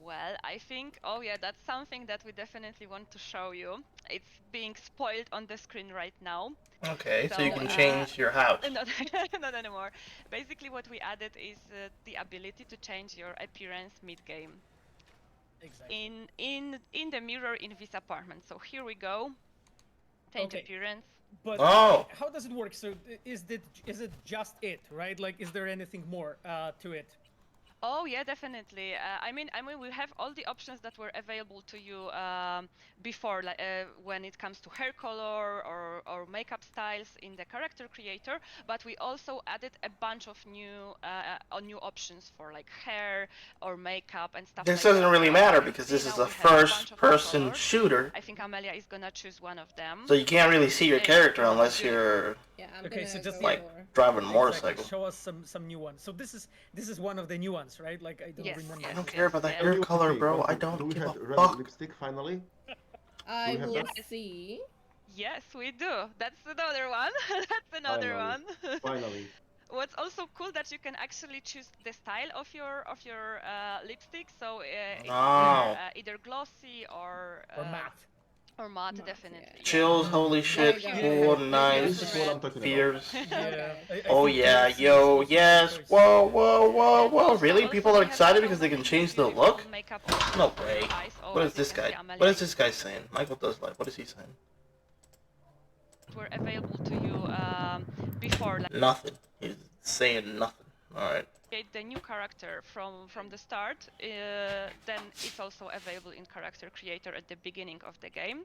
Speaker 9: Well, I think, oh yeah, that's something that we definitely want to show you. It's being spoiled on the screen right now.
Speaker 1: Okay, so you can change your house.
Speaker 9: Not, not anymore. Basically what we added is the ability to change your appearance mid-game.
Speaker 11: Exactly.
Speaker 9: In the mirror in this apartment. So here we go. Change appearance.
Speaker 11: But
Speaker 1: Oh.
Speaker 11: how does it work? So is it just it, right? Like, is there anything more to it?
Speaker 9: Oh yeah, definitely. I mean, we have all the options that were available to you before, like when it comes to hair color or makeup styles in the character creator. But we also added a bunch of new options for like hair or makeup and stuff.
Speaker 1: This
Speaker 9: like
Speaker 1: doesn't
Speaker 9: that.
Speaker 1: really matter because this is a first-person shooter.
Speaker 9: I think Amelia is gonna choose one of them.
Speaker 1: So you can't really see your character unless you're
Speaker 11: Okay, so just
Speaker 1: like driving a
Speaker 11: exactly.
Speaker 1: motorcycle.
Speaker 11: Show us some new ones. So this is one of the new ones, right? Like I don't remember.
Speaker 1: I don't care about the hair color, bro. I don't give a
Speaker 10: red
Speaker 1: fuck.
Speaker 10: lipstick finally?
Speaker 8: I
Speaker 10: have
Speaker 8: will
Speaker 10: that?
Speaker 8: see.
Speaker 9: Yes, we do. That's another one. That's another one.
Speaker 10: Finally.
Speaker 9: What's also cool that you can actually choose the style of your lipstick. So it's either glossy or
Speaker 11: matte.
Speaker 9: Or matte, definitely.
Speaker 1: Chills, holy shit, cool, nice,
Speaker 10: This is what I'm talking
Speaker 1: fierce.
Speaker 11: Yeah.
Speaker 1: Oh yeah, yo, yes, whoa, whoa, whoa, whoa. Really? People are excited because they can change the look? No way. What is this guy? What is this guy saying? Michael does like. What is he saying?
Speaker 9: Were available to you before. Like,
Speaker 1: Nothing. He's saying nothing. Alright.
Speaker 9: create the new character from the start, then it's also available in Character Creator at the beginning of the game.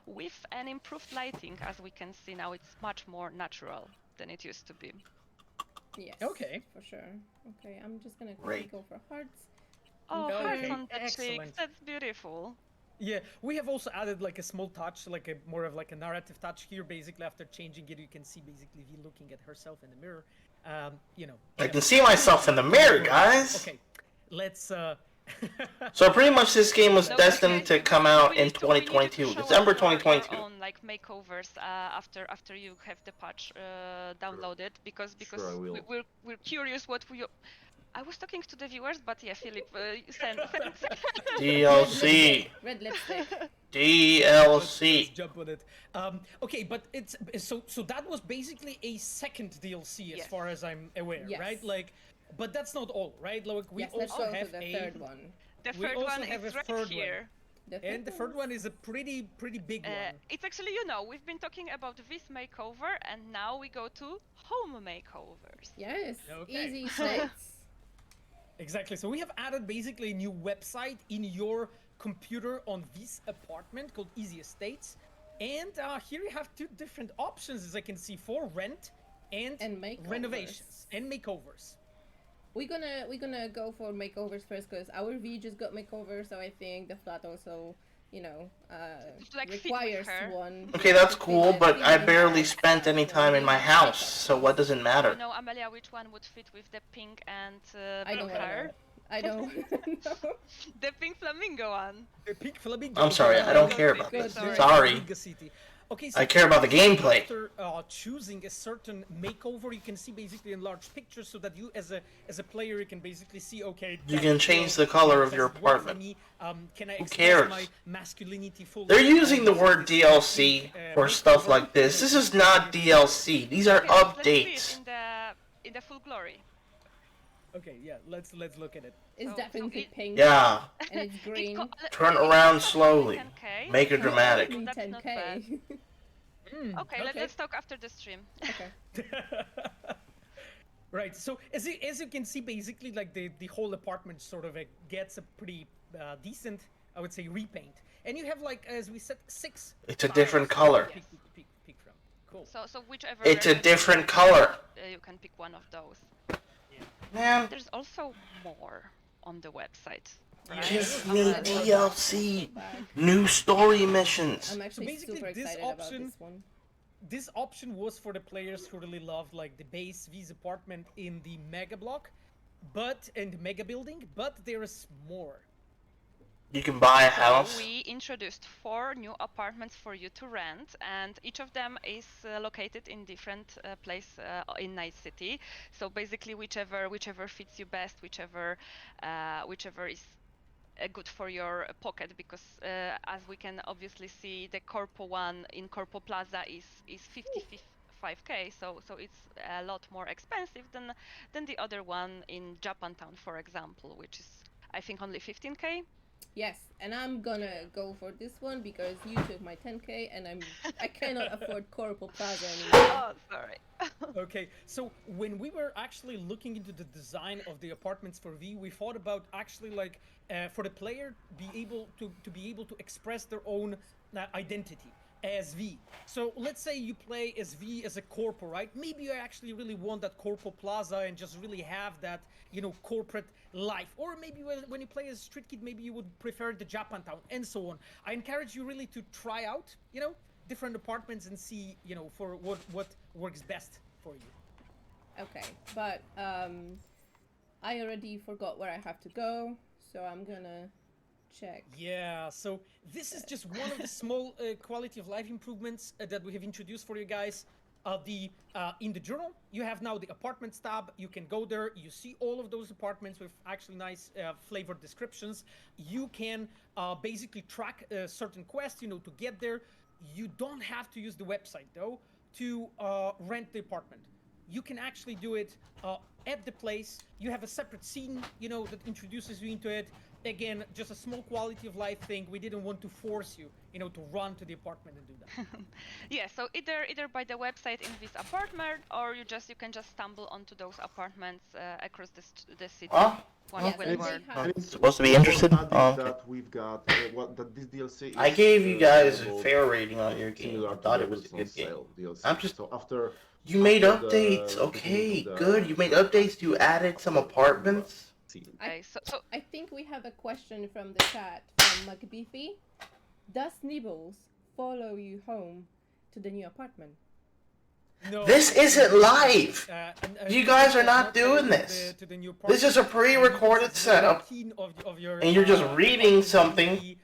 Speaker 9: With an improved lighting, as we can see now, it's much more natural than it used to be.
Speaker 8: Yes.
Speaker 11: Okay.
Speaker 8: For sure. Okay, I'm just gonna
Speaker 1: Great.
Speaker 8: go for hearts.
Speaker 9: Oh,
Speaker 11: Okay,
Speaker 9: hearts on the cheeks,
Speaker 11: excellent.
Speaker 9: that's beautiful.
Speaker 11: Yeah, we have also added like a small touch, like a more of like a narrative touch here. Basically, after changing it, you can see basically V looking at herself in the mirror. You know.
Speaker 1: I can see myself in the mirror, guys.
Speaker 11: Okay, let's.
Speaker 1: So pretty much this game was destined to come out in 2022, December 2022.
Speaker 9: On like makeovers after you have the patch downloaded, because
Speaker 10: Sure, I will.
Speaker 9: we're curious what we. I was talking to the viewers, but yeah, Philip, send
Speaker 1: DLC.
Speaker 8: Red lipstick.
Speaker 11: Let's
Speaker 1: DLC.
Speaker 11: jump on it. Okay, but it's so that was basically a second DLC as far as I'm aware,
Speaker 8: Yes.
Speaker 11: right? Like, but that's not all, right? Like we
Speaker 8: Yes, let's
Speaker 11: also
Speaker 8: go
Speaker 11: have
Speaker 8: to the
Speaker 11: a
Speaker 8: third one.
Speaker 9: The
Speaker 11: we
Speaker 9: third
Speaker 11: also
Speaker 9: one
Speaker 11: have
Speaker 9: is
Speaker 11: a
Speaker 9: right
Speaker 11: third
Speaker 9: here.
Speaker 11: and the third one is a pretty big one.
Speaker 9: It's actually, we've been talking about this makeover, and now we go to home makeovers.
Speaker 8: Yes.
Speaker 11: Okay.
Speaker 8: Easy states.
Speaker 11: Exactly. So we have added basically a new website in your computer on this apartment called Easy Estates, and here you have two different options, as I can see, for rent and
Speaker 8: makeovers.
Speaker 11: renovations and makeovers.
Speaker 8: We're gonna go for makeovers first because our V just got makeover, so I think the flat also,
Speaker 9: like, fit with
Speaker 8: requires
Speaker 9: her.
Speaker 8: one.
Speaker 1: Okay, that's cool, but I barely spent any time in my house, so what does it matter?
Speaker 9: Amelia, which one would fit with the pink and
Speaker 8: I don't
Speaker 9: blue hair?
Speaker 8: know. I don't know.
Speaker 9: The pink flamingo one.
Speaker 11: The pink flamingo.
Speaker 1: I'm sorry, I don't care about this. Sorry.
Speaker 11: Flamingo City. Okay, so
Speaker 1: I care about the gameplay.
Speaker 11: After choosing a certain makeover, you can see basically enlarged pictures, so that you, as a player, you can basically see. Okay.
Speaker 1: You can change the color of your apartment.
Speaker 11: Can I
Speaker 1: Who
Speaker 11: express
Speaker 1: cares?
Speaker 11: my masculinity fully?
Speaker 1: They're using the word DLC for stuff like this. This is not DLC. These are
Speaker 9: Let's see
Speaker 1: updates.
Speaker 9: it in the full glory.
Speaker 11: Okay, yeah, let's look at it.
Speaker 8: It's definitely pink.
Speaker 1: Yeah.
Speaker 8: And it's green.
Speaker 1: Turn around slowly. Make it dramatic.
Speaker 9: That's not bad.
Speaker 8: 10K.
Speaker 9: Okay, let's talk after the stream.
Speaker 8: Okay.
Speaker 11: Right. So as you can see, basically, like the whole apartment sort of gets a pretty decent, I would say, repaint. And you have, like, as we said, 6.
Speaker 1: It's a different color.
Speaker 11: Pick from. Cool.
Speaker 9: So whichever.
Speaker 1: It's a
Speaker 9: reference
Speaker 1: different color.
Speaker 9: you can pick one of those.
Speaker 1: Man.
Speaker 9: There's also more on the website.
Speaker 1: Just need DLC, new story missions.
Speaker 8: I'm actually super excited about this one.
Speaker 11: This option was for the players who really loved like the base V's apartment in the mega block, and mega building, but there is more.
Speaker 1: You can buy a house.
Speaker 9: We introduced 4 new apartments for you to rent, and each of them is located in different place in Night City. So basically, whichever fits you best, whichever is good for your pocket, because as we can obviously see, the Corpo one in Corpo Plaza is 55k, so it's a lot more expensive than the other one in Japantown, for example, which is I think only 15k.
Speaker 8: Yes, and I'm gonna go for this one because you took my 10k and I cannot afford Corpo Plaza anymore.
Speaker 9: Oh, sorry.
Speaker 11: Okay, so when we were actually looking into the design of the apartments for V, we thought about actually like for the player be able to express their own identity as V. So let's say you play as V as a corpo, right? Maybe you actually really want that Corpo Plaza and just really have that, you know, corporate life. Or maybe when you play as Street Kid, maybe you would prefer the Japantown and so on. I encourage you really to try out, you know, different apartments and see, you know, for what works best for you.
Speaker 8: Okay, but I already forgot where I have to go, so I'm gonna check.
Speaker 11: Yeah, so this is just one of the small quality of life improvements that we have introduced for you guys. In the journal, you have now the apartments tab. You can go there, you see all of those apartments with actually nice flavored descriptions. You can basically track certain quests, you know, to get there. You don't have to use the website though to rent the apartment. You can actually do it at the place. You have a separate scene, you know, that introduces you into it. Again, just a small quality of life thing. We didn't want to force you, you know, to run to the apartment and do that.
Speaker 9: Yeah, so either by the website in this apartment, or you can just stumble onto those apartments across the city.
Speaker 1: Supposed to be interested.
Speaker 10: That we've got that this DLC is,
Speaker 1: I gave you guys a fair rating on your game. I thought it was a good game. I'm just.
Speaker 10: So after
Speaker 1: you made updates. Okay, good. You made updates. You added some apartments.
Speaker 9: Okay, so
Speaker 8: I think we have a question from the chat from McBeefy. Does Nibbles follow you home to the new apartment?
Speaker 11: No,
Speaker 1: this isn't live. You guys are not doing this. This is a pre-recorded setup, and you're just reading something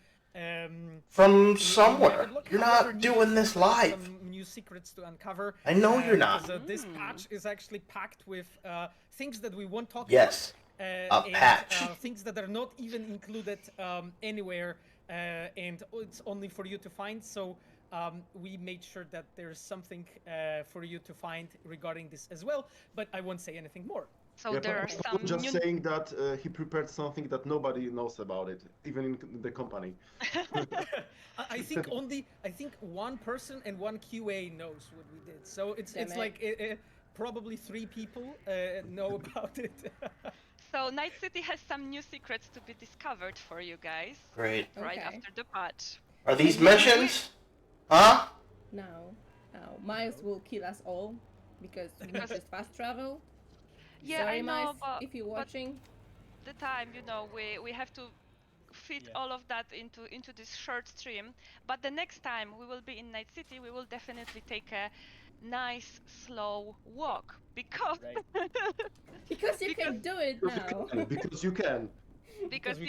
Speaker 1: from somewhere. You're not doing this live.
Speaker 11: New secrets to uncover.
Speaker 1: I know you're not.
Speaker 11: This patch is actually packed with things that we won't talk about.
Speaker 1: Yes. A patch.
Speaker 11: Things that are not even included anywhere, and it's only for you to find. So we made sure that there's something for you to find regarding this as well. But I won't say anything more.
Speaker 9: So there are some.
Speaker 10: Just saying that he prepared something that nobody knows about it, even in the company.
Speaker 11: I think one person and one QA knows what we did. So it's like probably 3 people know about it.
Speaker 9: So Night City has some new secrets to be discovered for you guys.
Speaker 1: Great.
Speaker 9: Right after the patch.
Speaker 1: Are these missions? Huh?
Speaker 8: No. Miles will kill us all because we just fast travel.
Speaker 9: Yeah,
Speaker 8: Sorry,
Speaker 9: I know,
Speaker 8: Miles,
Speaker 9: but
Speaker 8: if you're watching.
Speaker 9: The time, you know, we have to fit all of that into this short stream. But the next time we will be in Night City, we will definitely take a nice slow walk because
Speaker 8: because you can do it now.
Speaker 10: Because you can.
Speaker 9: Because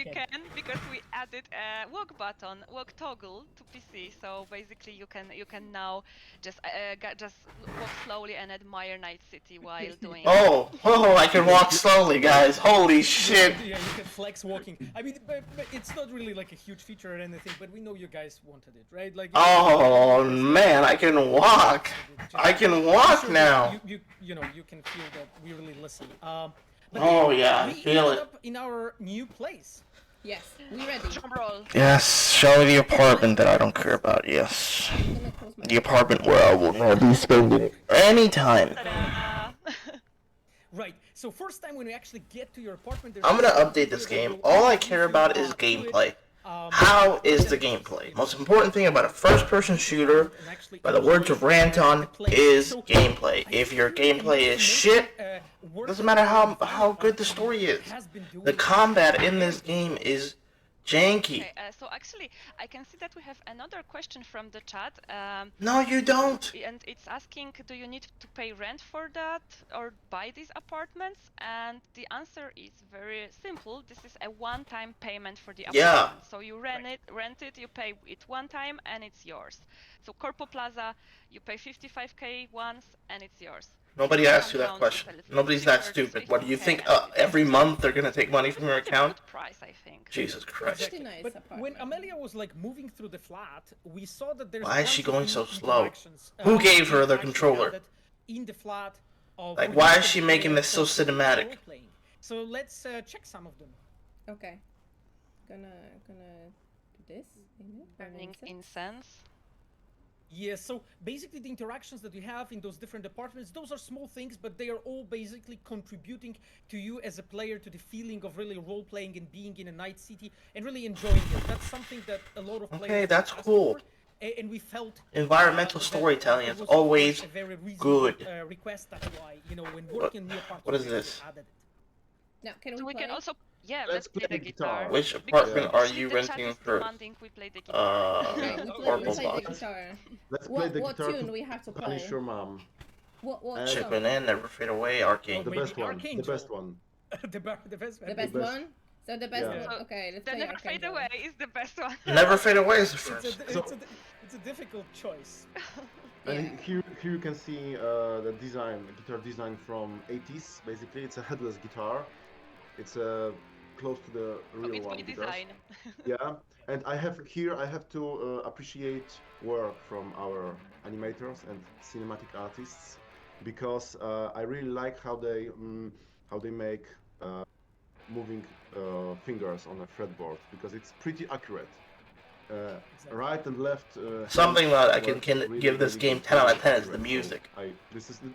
Speaker 9: we added a walk button, walk toggle to PC. So basically, you can now just walk slowly and admire Night City while doing.
Speaker 1: Oh, I can walk slowly, guys! Holy shit!
Speaker 11: Yeah, you can flex walking. I mean, but it's not really like a huge feature or anything. But we know you guys wanted it, right? Like.
Speaker 1: Oh man, I can walk! I can walk now.
Speaker 11: You know, you can feel that we really listen. But
Speaker 1: oh yeah, I feel it.
Speaker 11: Up in our new place.
Speaker 8: Yes, we ready.
Speaker 9: Drum roll.
Speaker 1: Yes, show me the apartment that I don't care about. Yes, the apartment where I will not be spending any time.
Speaker 11: Right. So first time when we actually get to your apartment,
Speaker 1: I'm gonna update this game. All I care about is gameplay. How is the gameplay? Most important thing about a first-person shooter, by the words of Ranton, is gameplay. If your gameplay is shit, doesn't matter how good the story is. The combat in this game is Janky.
Speaker 9: Okay, so actually, I can see that we have another question from the chat.
Speaker 1: No, you don't.
Speaker 9: And it's asking, do you need to pay rent for that or buy these apartments? And the answer is very simple. This is a one-time payment for the apartment. So you rent it, you pay it one time, and it's yours. So Corpo Plaza, you pay 55k once, and it's yours.
Speaker 1: Nobody asked you that question. Nobody's that stupid. What do you think? Every month they're gonna take money from your account?
Speaker 9: Good price, I think.
Speaker 1: Jesus Christ.
Speaker 11: Exactly. But when Amelia was like moving through the flat, we saw that there's.
Speaker 1: Why is she going so slow? Who gave her the controller?
Speaker 11: In the flat.
Speaker 1: Like, why is she making this so cinematic?
Speaker 11: So let's check some of them.
Speaker 8: Okay. Gonna do this.
Speaker 9: Burning incense.
Speaker 11: Yeah, so basically the interactions that you have in those different departments, those are small things, but they are all basically contributing to you as a player, to the feeling of really role-playing and being in a night city and really enjoying it. That's something that a lot of players
Speaker 1: Okay, that's cool.
Speaker 11: And we felt
Speaker 1: environmental storytelling is always good.
Speaker 11: Request, that's why, you know, when working near apartments,
Speaker 1: what is this?
Speaker 8: Now, can
Speaker 9: so
Speaker 8: we
Speaker 9: can also
Speaker 10: let's play
Speaker 9: the guitar.
Speaker 1: Which apartment are you renting first?
Speaker 9: We play the guitar.
Speaker 8: Let's play the guitar.
Speaker 10: Let's play the guitar.
Speaker 8: What tune we have to play?
Speaker 10: Punish your mom.
Speaker 8: What
Speaker 1: Chipping in, never fade away, Arcane.
Speaker 10: The best one. The best one.
Speaker 11: the best
Speaker 8: one? So the best one? Okay, let's play
Speaker 9: Never Fade Away is the best one.
Speaker 1: Never Fade Away is the first.
Speaker 11: It's a difficult choice.
Speaker 10: And here you can see the guitar design from 80s. Basically, it's a headless guitar. It's close to the real one.
Speaker 9: Design.
Speaker 10: Yeah, and I have to appreciate work from our animators and cinematic artists, because I really like how they make moving fingers on a fretboard, because it's pretty accurate. Right and left.
Speaker 1: Something that I can give this game 10 out of 10 is the music.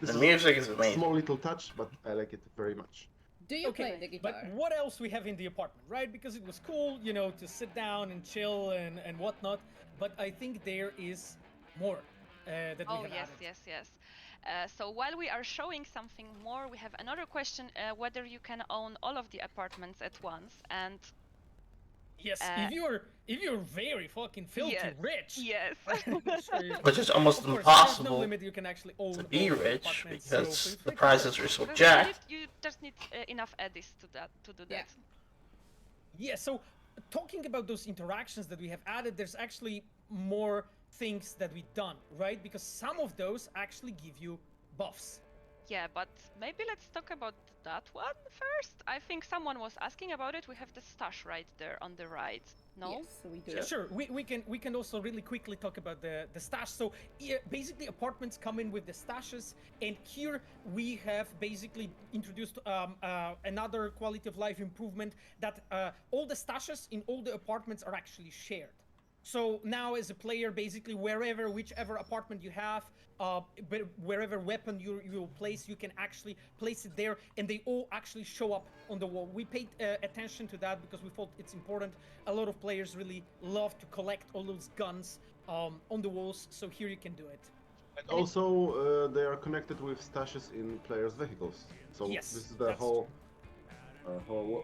Speaker 10: The
Speaker 1: music is amazing.
Speaker 10: Small little touch, but I like it very much.
Speaker 8: Do you play the guitar?
Speaker 11: But what else we have in the apartment, right? Because it was cool, you know, to sit down and chill and whatnot. But I think there is more that we have added.
Speaker 9: Yes. So while we are showing something more, we have another question: whether you can own all of the apartments at once. And
Speaker 11: yes, if you're very fucking filthy rich.
Speaker 9: Yes.
Speaker 1: Which is almost impossible to be rich, because the prices are so jacked.
Speaker 9: You just need enough eddies to do that.
Speaker 11: Yeah, so talking about those interactions that we have added, there's actually more things that we've done, right? Because some of those actually give you buffs.
Speaker 9: Yeah, but maybe let's talk about that one first. I think someone was asking about it. We have the stash right there on the right. No?
Speaker 8: Yes, we do.
Speaker 11: Yeah, sure. We can also really quickly talk about the stash. So basically, apartments come in with the stashes, and here we have basically introduced another quality of life improvement, that all the stashes in all the apartments are actually shared. So now, as a player, basically whichever apartment you have, but wherever weapon you will place, you can actually place it there, and they all actually show up on the wall. We paid attention to that because we thought it's important. A lot of players really love to collect all those guns on the walls, so here you can do it.
Speaker 10: And also, they are connected with stashes in players' vehicles. So
Speaker 11: yes,
Speaker 10: this is the whole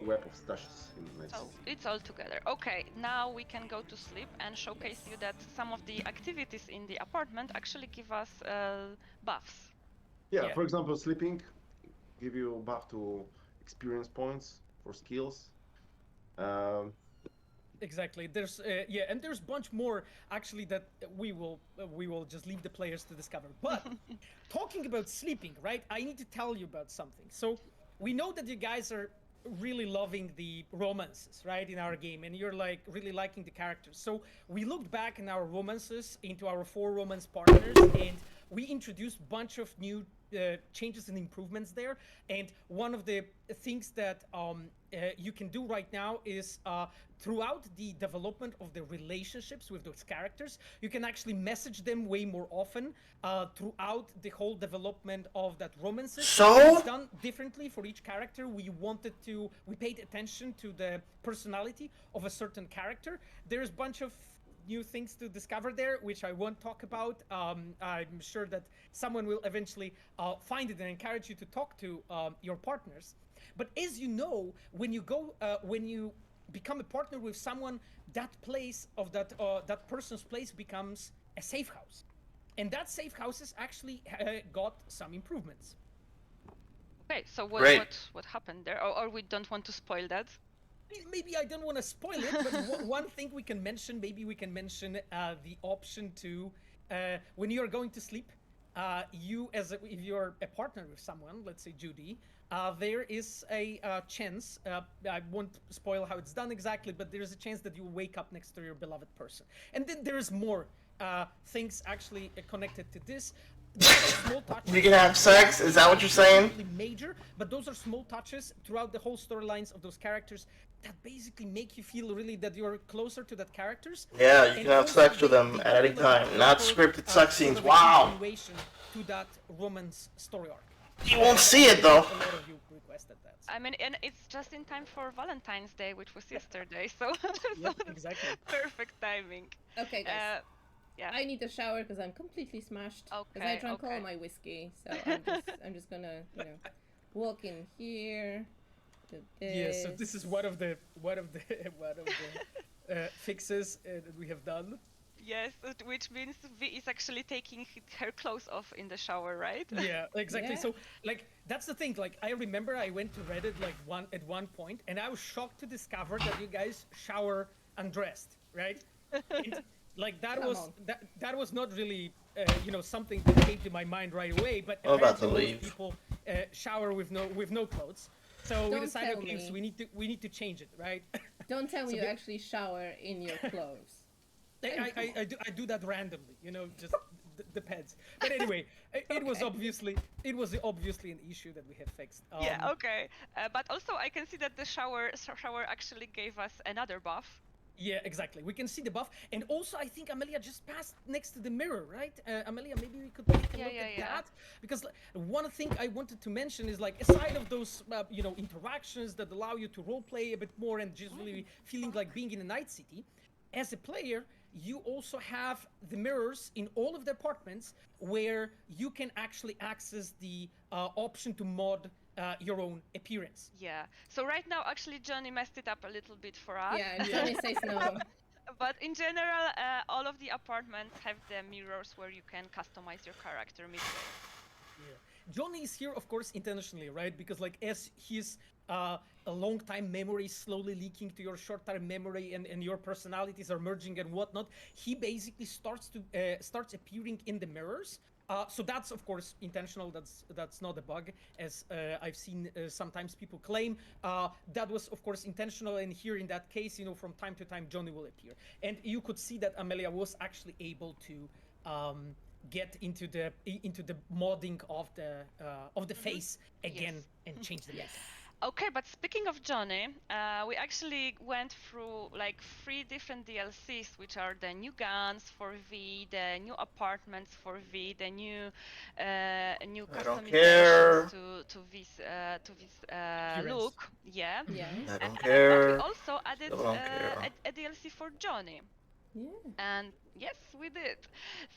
Speaker 10: web of stashes in Night
Speaker 9: So it's all together. Okay, now we can go to sleep and showcase you that some of the activities in the apartment actually give us buffs.
Speaker 10: Yeah, for example, sleeping give you buff to experience points for skills.
Speaker 11: Exactly. There's and there's a bunch more actually that we will just leave the players to discover. But talking about sleeping, right? I need to tell you about something. So we know that you guys are really loving the romances, right, in our game, and you're like really liking the characters. So we looked back in our romances into our 4 romance partners, and we introduced a bunch of new changes and improvements there. And one of the things that you can do right now is throughout the development of the relationships with those characters, you can actually message them way more often throughout the whole development of that romances.
Speaker 1: So
Speaker 11: it's done differently for each character. We paid attention to the personality of a certain character. There's a bunch of new things to discover there, which I won't talk about. I'm sure that someone will eventually find it and encourage you to talk to your partners. But as you know, when you become a partner with someone, that place of that person's place becomes a safe house, and that safe house has actually got some improvements.
Speaker 9: Okay, so
Speaker 1: Great.
Speaker 9: what happened there? Or we don't want to spoil that?
Speaker 11: Maybe I don't want to spoil it, but one thing we can mention, maybe we can mention the option to, when you are going to sleep, if you're a partner with someone, let's say Judy, there is a chance, I won't spoil how it's done exactly, but there's a chance that you wake up next to your beloved person. And then there's more things actually connected to this. Small touches.
Speaker 1: You can have sex? Is that what you're saying?
Speaker 11: Major, but those are small touches throughout the whole storylines of those characters that basically make you feel really that you're closer to that characters.
Speaker 1: Yeah, you can have sex with them at any time. Not scripted sex scenes. Wow.
Speaker 11: To that romance story arc.
Speaker 1: You won't see it though.
Speaker 11: A lot of you requested that.
Speaker 9: I mean, and it's just in time for Valentine's Day, which was yesterday, so,
Speaker 11: Yep, exactly.
Speaker 9: Perfect timing.
Speaker 8: Okay, guys.
Speaker 9: Yeah.
Speaker 8: I need a shower because I'm completely smashed. Because
Speaker 9: Okay,
Speaker 8: I drank
Speaker 9: okay.
Speaker 8: all my whiskey, so I'm just gonna, walk in here. Do this.
Speaker 11: Yeah, so this is one of the fixes that we have done.
Speaker 9: Yes, which means V is actually taking her clothes off in the shower, right?
Speaker 11: Yeah, exactly.
Speaker 8: Yeah.
Speaker 11: So, like, that's the thing. Like, I remember I went to Reddit at one point, and I was shocked to discover that you guys shower undressed, right? Like that was not really something that came to my mind right away. But
Speaker 1: I'm about to
Speaker 11: apparently
Speaker 1: leave.
Speaker 11: people shower with no clothes. So we
Speaker 8: Don't
Speaker 11: decided,
Speaker 8: tell
Speaker 11: okay,
Speaker 8: me.
Speaker 11: so we need to change it, right?
Speaker 8: Don't tell me
Speaker 11: So
Speaker 8: you
Speaker 11: the-
Speaker 8: actually shower in your clothes.
Speaker 11: I do that randomly, just depends. But anyway, it was obviously an issue that we had fixed.
Speaker 9: Yeah, okay. But also I can see that the shower actually gave us another buff.
Speaker 11: Yeah, exactly. We can see the buff, and also I think Amelia just passed next to the mirror, right? Amelia, maybe we could take a look at that, because one thing I wanted to mention is like aside of those interactions that allow you to roleplay a bit more and just really feeling like being in a night city, as a player you also have the mirrors in all of the apartments where you can actually access the option to mod your own appearance.
Speaker 9: Yeah. So right now, actually, Johnny messed it up a little bit for us.
Speaker 8: Yeah, and Johnny says no.
Speaker 9: But in general, all of the apartments have the mirrors where you can customize your character midway.
Speaker 11: Yeah. Johnny is here, of course, intentionally, right? Because like as his a long-time memory slowly leaking to your short-term memory, and your personalities are merging and whatnot, he basically starts appearing in the mirrors. So that's of course intentional. That's not a bug, as I've seen sometimes people claim. That was of course intentional, and here in that case, from time to time Johnny will appear, and you could see that Amelia was actually able to get into the modding of the face again and change the makeup.
Speaker 9: Okay, but speaking of Johnny, we actually went through like 3 different DLCs, which are the new guns for V, the new apartments for V, the new customizations to V's look. Yeah.
Speaker 1: I don't
Speaker 9: But we
Speaker 1: care.
Speaker 9: also added
Speaker 1: Still don't care.
Speaker 9: a DLC for Johnny.
Speaker 8: Yeah.
Speaker 9: And yes, we did.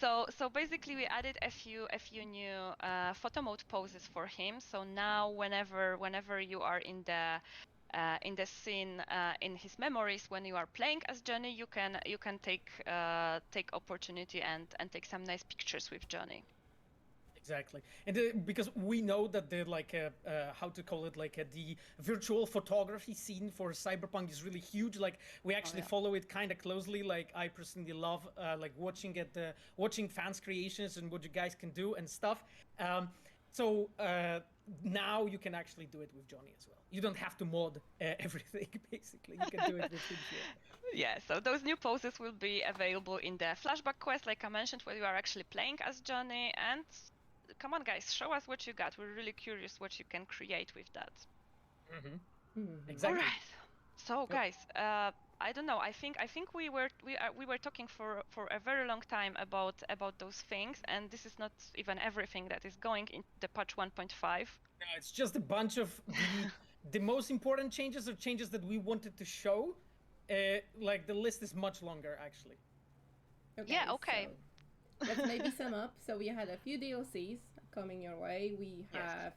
Speaker 9: So basically we added a few new photo mode poses for him. So now whenever you are in the scene in his memories, when you are playing as Johnny, you can take opportunity and take some nice pictures with Johnny.
Speaker 11: Exactly, and because we know that the how to call it, the virtual photography scene for Cyberpunk is really huge. Like we actually follow it kind of closely. Like I personally love watching fans' creations and what you guys can do and stuff. So now you can actually do it with Johnny as well. You don't have to mod everything. Basically, you can do it with him here.
Speaker 9: Yeah, so those new poses will be available in the flashback quest, like I mentioned, where you are actually playing as Johnny. And come on, guys, show us what you got. We're really curious what you can create with that.
Speaker 11: Exactly.
Speaker 9: All right. So, guys, I don't know. I think we were talking for a very long time about those things, and this is not even everything that is going in the patch 1.5.
Speaker 11: No, it's just a bunch of the most important changes, or changes that we wanted to show. Like the list is much longer, actually.
Speaker 9: Yeah. Okay.
Speaker 8: So let's maybe sum up. So we had a few DLCs coming your way. We have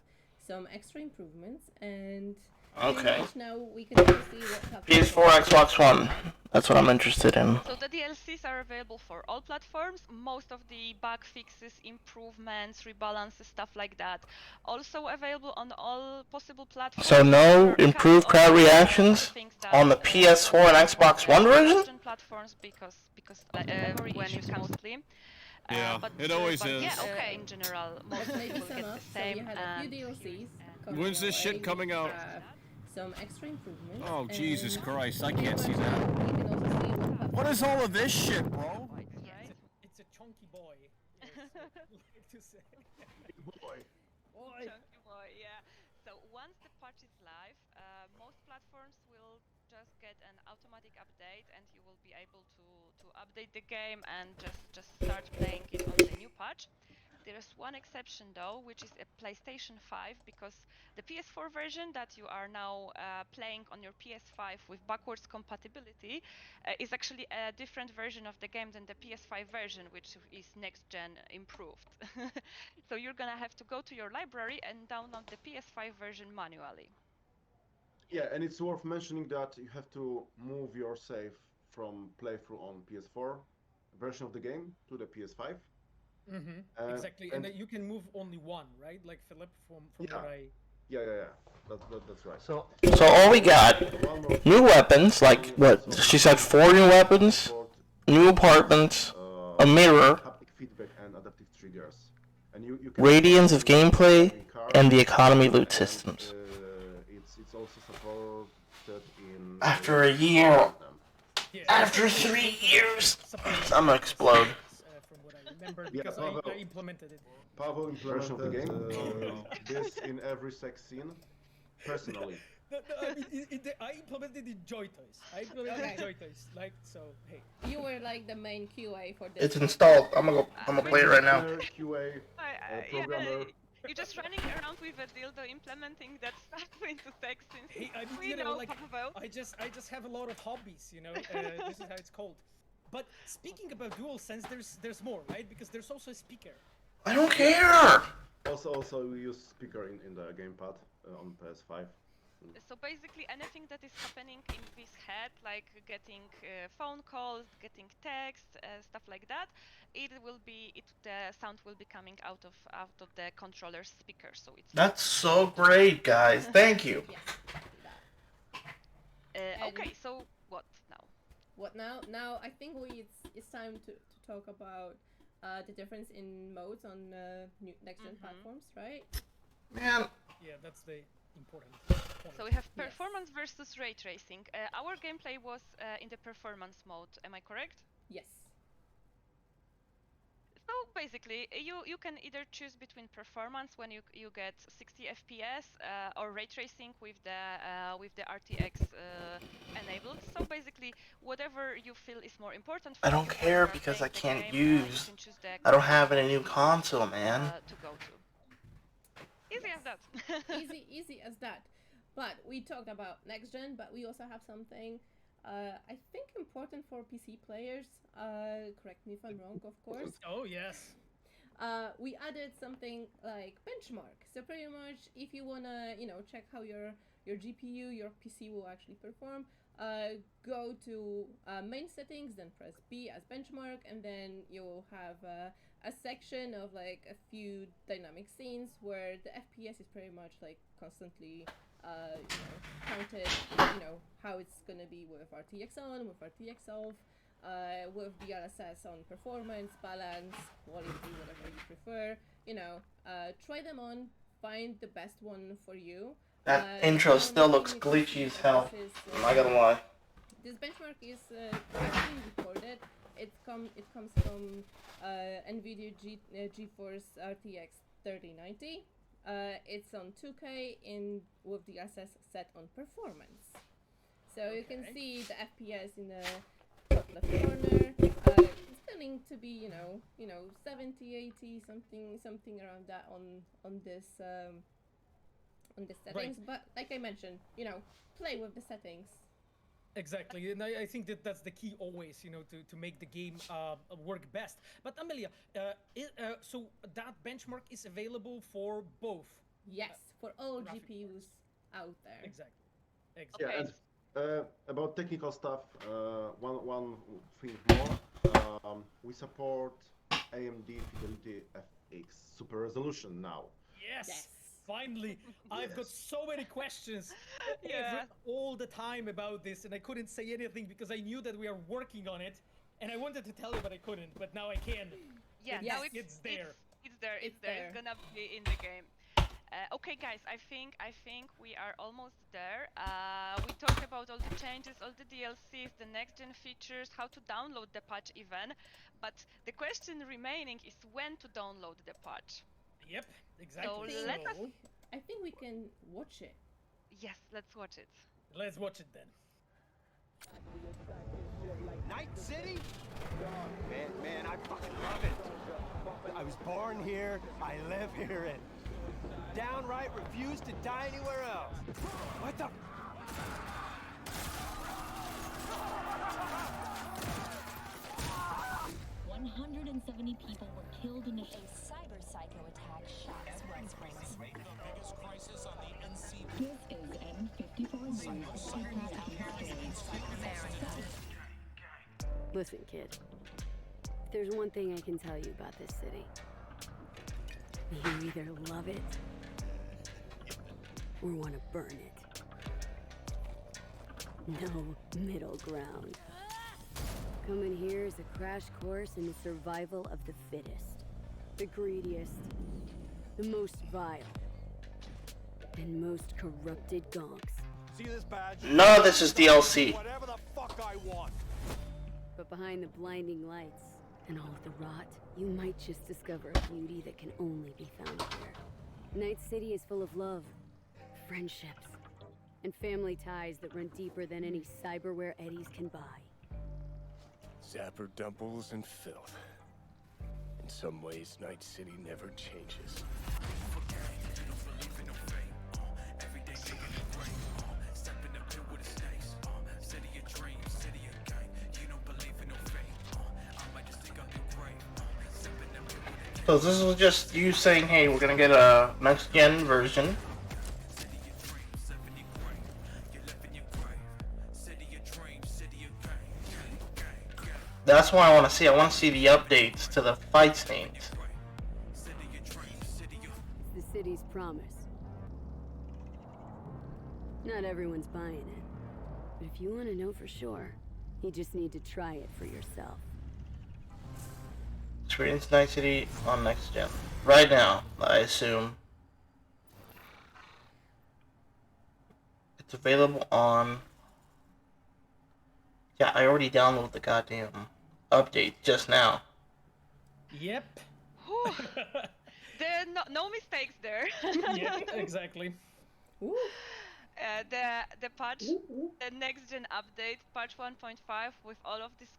Speaker 8: some extra improvements, and
Speaker 1: Okay.
Speaker 8: pretty much now we can also see what platforms
Speaker 1: PS4, Xbox One. That's what I'm interested in.
Speaker 9: So the DLCs are available for all platforms. Most of the bug fixes, improvements, rebalances, stuff like that, also available on all possible platforms.
Speaker 1: So no improved crowd reactions on the PS4 and Xbox One version?
Speaker 9: Platforms because when you mostly.
Speaker 12: Yeah, it always is.
Speaker 9: Yeah, okay. In general, most
Speaker 8: Let's maybe
Speaker 9: people
Speaker 8: sum
Speaker 9: get
Speaker 8: up.
Speaker 9: the
Speaker 8: So
Speaker 9: same.
Speaker 8: we had a few DLCs. coming
Speaker 12: When's this
Speaker 8: our
Speaker 12: shit
Speaker 8: way.
Speaker 12: coming
Speaker 8: We
Speaker 12: out?
Speaker 8: have some extra improvements.
Speaker 12: Oh, Jesus
Speaker 8: and
Speaker 12: Christ, I
Speaker 8: pretty
Speaker 12: can't see
Speaker 8: much
Speaker 12: that.
Speaker 8: now we can also see
Speaker 12: What is all of this shit, bro?
Speaker 11: It's a chunky boy. Yes, I like to say.
Speaker 10: Boy.
Speaker 9: Chunky boy, yeah. So once the patch is live, most platforms will just get an automatic update, and you will be able to update the game and just start playing it on the new patch. There is one exception though, which is a PlayStation 5, because the PS4 version that you are now playing on your PS5 with backwards compatibility is actually a different version of the game than the PS5 version, which is next gen improved. So you're gonna have to go to your library and download the PS5 version manually.
Speaker 10: Yeah, and it's worth mentioning that you have to move your save from playthrough on PS4 version of the game to the PS5.
Speaker 11: Exactly, and you can move only one, right? Like Philip, from
Speaker 10: yeah.
Speaker 11: what I...
Speaker 10: Yeah. That's right.
Speaker 1: So all we got, new weapons, like what, she said 4 new weapons, new apartments, a mirror,
Speaker 10: haptic feedback and adaptive triggers. And you can
Speaker 1: radiance of gameplay, and the economy loot systems.
Speaker 10: It's also supported in...
Speaker 1: After a year, after 3 years, I'm gonna explode.
Speaker 11: From what I remember, because I implemented it.
Speaker 10: Pavel implemented the game. This in every sex scene, personally.
Speaker 11: No, I mean, I implemented it in Joy Toys. I implemented it in Joy Toys. Like, so, hey.
Speaker 8: You were like the main QA for this.
Speaker 1: It's installed. I'm gonna play it right now.
Speaker 10: QA, programmer.
Speaker 9: You're just running around with a dildo implementing that stuff into sex scenes.
Speaker 11: Hey, I mean,
Speaker 9: we
Speaker 11: you know, like,
Speaker 9: Pavel.
Speaker 11: I just have a lot of hobbies, you know. This is how it's called. But speaking about DualSense, there's more, right? Because there's also a speaker.
Speaker 1: I don't care.
Speaker 10: Also, we use speaker in the gamepad on PS5.
Speaker 9: So basically, anything that is happening in this head, like getting phone calls, getting text, stuff like that, the sound will be coming out of the controller's speaker. So it's.
Speaker 1: That's so great, guys. Thank you.
Speaker 9: Okay, so what now?
Speaker 8: What now? Now I think it's time to talk about the difference in modes on next-gen platforms, right?
Speaker 1: Man.
Speaker 11: Yeah, that's the important point.
Speaker 9: So we have performance versus ray tracing. Our gameplay was in the performance mode. Am I correct?
Speaker 8: Yes.
Speaker 9: So basically, you can either choose between performance when you get 60 FPS or ray tracing with the RTX enabled. So basically, whatever you feel is more important.
Speaker 1: I don't care because I can't use. I don't have any new console, man.
Speaker 9: To go to. Easy as that.
Speaker 8: easy as that. But we talked about next gen, but we also have something I think important for PC players. Correct me if I'm wrong, of course.
Speaker 11: Oh yes.
Speaker 8: We added something like benchmark. So pretty much, if you wanna, check how your GPU, your PC will actually perform, go to main settings, then press B as benchmark, and then you'll have a section of like a few dynamic scenes where the FPS is pretty much like constantly counted, how it's gonna be with RTX on, with RTX off, with DLSS on performance, balance, quality, whatever you prefer. Try them on, find the best one for you.
Speaker 1: That intro still looks glitchy as hell. I'm not gonna lie.
Speaker 8: This benchmark is actually recorded. It comes from NVIDIA GeForce RTX 3090. It's on 2K with the SS set on performance. So you can see the FPS in the top left corner. It's going to be 70, 80, something around that on this settings.
Speaker 11: Right.
Speaker 8: But like I mentioned, play with the settings.
Speaker 11: Exactly, and I think that's the key always, to make the game work best. But Amelia, so that benchmark is available for both
Speaker 8: Yes, for all GPUs out there.
Speaker 11: Exactly.
Speaker 10: Yeah, and about technical stuff, one thing more. We support AMD Fidelity FX Super Resolution now.
Speaker 11: Yes. Finally, I've got so many questions all the time about this, and I couldn't say anything because I knew that we are working on it, and I wanted to tell you, but I couldn't. But now I can.
Speaker 9: Yeah,
Speaker 11: Yes,
Speaker 9: now
Speaker 11: it's there.
Speaker 9: It's there. It's gonna be in the game. Okay, guys, I think we are almost there. We talked about all the changes, all the DLCs, the next-gen features, how to download the patch even. But the question remaining is when to download the patch.
Speaker 11: Yep, exactly.
Speaker 9: So let us...
Speaker 8: I think we can watch it.
Speaker 9: Yes, let's watch it.
Speaker 11: Let's watch it then.
Speaker 2: Night City? Man, I fucking love it. I was born here, I live here, and downright refuse to die anywhere else. What the?
Speaker 13: 170 people were killed in a cyber psycho attack shocks West Springs. This is N54 News.
Speaker 4: Listen, kid. If there's one thing I can tell you about this city, you either love it or want to burn it. No middle ground. Coming here is a crash course in the survival of the fittest, the greediest, the most vile, and most corrupted gonks.
Speaker 2: See this badge?
Speaker 1: None of this is DLC.
Speaker 2: Whatever the fuck I want.
Speaker 4: But behind the blinding lights and all of the rot, you might just discover a beauty that can only be found here. Night City is full of love, friendships, and family ties that run deeper than any cyberware eddies can buy.
Speaker 5: Zapper dumples and filth. In some ways, Night City never changes.
Speaker 1: So this is just you saying, hey, we're gonna get a next-gen version. That's what I want to see. I want to see the updates to the fight scenes.
Speaker 4: It's the city's promise. Not everyone's buying it. But if you want to know for sure, you just need to try it for yourself.
Speaker 1: Experience Night City on next gen. Right now, I assume. It's available on... Yeah, I already downloaded the goddamn update just now.
Speaker 11: Yep.
Speaker 9: There are no mistakes there.
Speaker 11: Yeah, exactly.
Speaker 9: The patch, the next gen update, patch 1.5, with all of this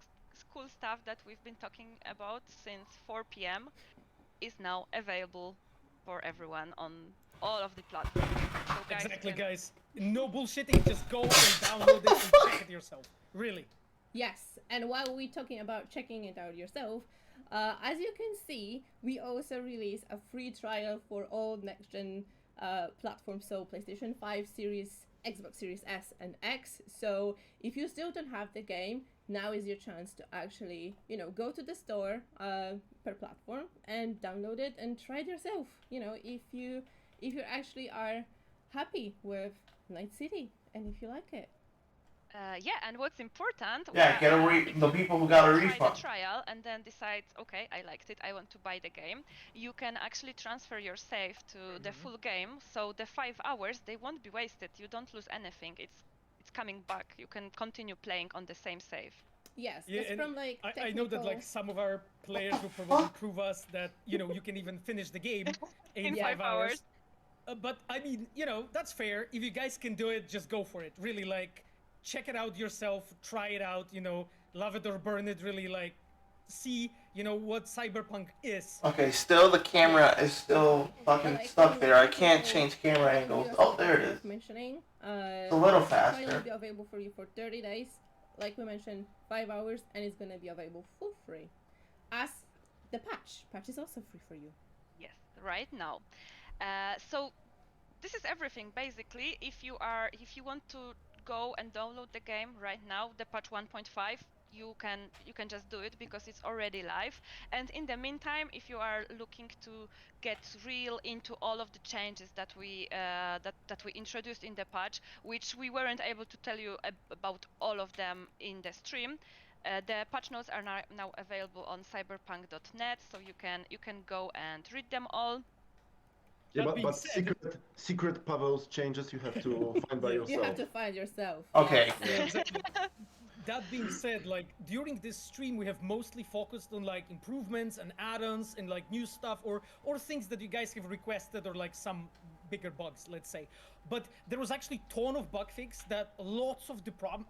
Speaker 9: cool stuff that we've been talking about since 4 p.m. is now available for everyone on all of the platforms. So guys,
Speaker 11: exactly, guys. No bullshitting. Just go and download it and check it yourself. Really.
Speaker 8: Yes, and while we're talking about checking it out yourself, as you can see, we also released a free trial for all next-gen platforms, so PlayStation 5 Series, Xbox Series S and X. So if you still don't have the game, now is your chance to actually, go to the store per platform and download it and try it yourself. If you actually are happy with Night City and if you like it.
Speaker 9: Yeah, and what's important...
Speaker 1: Yeah, the people who got a refund.
Speaker 9: The trial and then decide, okay, I liked it, I want to buy the game. You can actually transfer your save to the full game, so the 5 hours, they won't be wasted. You don't lose anything. It's coming back. You can continue playing on the same save.
Speaker 8: Yes,
Speaker 11: yeah,
Speaker 8: it's from like
Speaker 11: I know that like some of our players will probably prove us that you can even finish the game in 5 hours. But I mean, that's fair. If you guys can do it, just go for it. Really, like, check it out yourself, try it out, love it or burn it, really, see, what Cyberpunk is.
Speaker 1: Okay, still the camera is still fucking stuck there. I can't change camera angles. Oh, there it is.
Speaker 8: Mentioning,
Speaker 1: it's a little faster.
Speaker 8: It will be available for you for 30 days. Like we mentioned, 5 hours, and it's going to be available for free. As the patch. Patch is also free for you.
Speaker 9: Yes, right now. So this is everything basically. If you want to go and download the game right now, the patch 1.5, you can just do it because it's already live. And in the meantime, if you are looking to get real into all of the changes that we that we introduced in the patch, which we weren't able to tell you about all of them in the stream, the patch notes are now available on cyberpunk.net, so you can go and read them all.
Speaker 10: Yeah, but secret Pavel's changes you have to find by yourself.
Speaker 8: You have to find yourself.
Speaker 1: Okay.
Speaker 8: Yes.
Speaker 11: That being said, like during this stream, we have mostly focused on like improvements and add-ons and like new stuff or things that you guys have requested or like some bigger bugs, let's say. But there was actually a ton of bug fix that lots of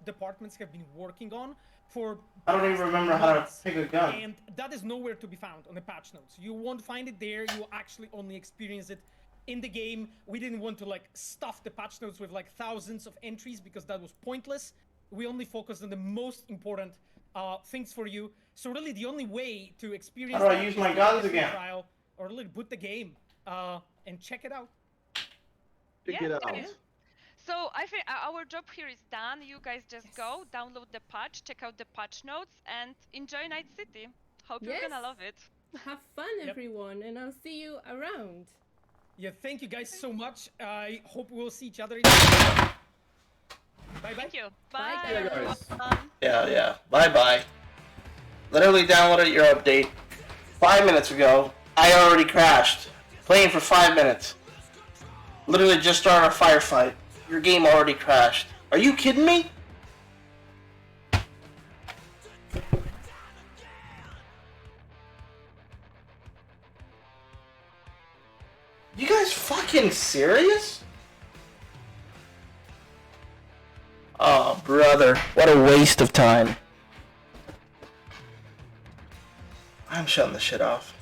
Speaker 11: departments have been working on for.
Speaker 1: I don't even remember how to pick a gun.
Speaker 11: And that is nowhere to be found on the patch notes. You won't find it there. You will actually only experience it in the game. We didn't want to like stuff the patch notes with like thousands of entries because that was pointless. We only focused on the most important things for you. So really the only way to experience
Speaker 1: how do I use my guns again?
Speaker 11: Trial or really boot the game and check it out.
Speaker 10: Check it out.
Speaker 9: So I think our job here is done. You guys just go, download the patch, check out the patch notes, and enjoy Night City. Hope you're gonna love it.
Speaker 8: Have fun, everyone, and I'll see you around.
Speaker 11: Yeah, thank you guys so much. I hope we'll see each other. Bye-bye.
Speaker 9: Thank you. Bye.
Speaker 1: Yeah, guys. Yeah. Bye-bye. Literally downloaded your update 5 minutes ago. I already crashed. Playing for 5 minutes. Literally just started a firefight. Your game already crashed. Are you kidding me? You guys fucking serious? Oh, brother. What a waste of time. I'm shutting this shit off.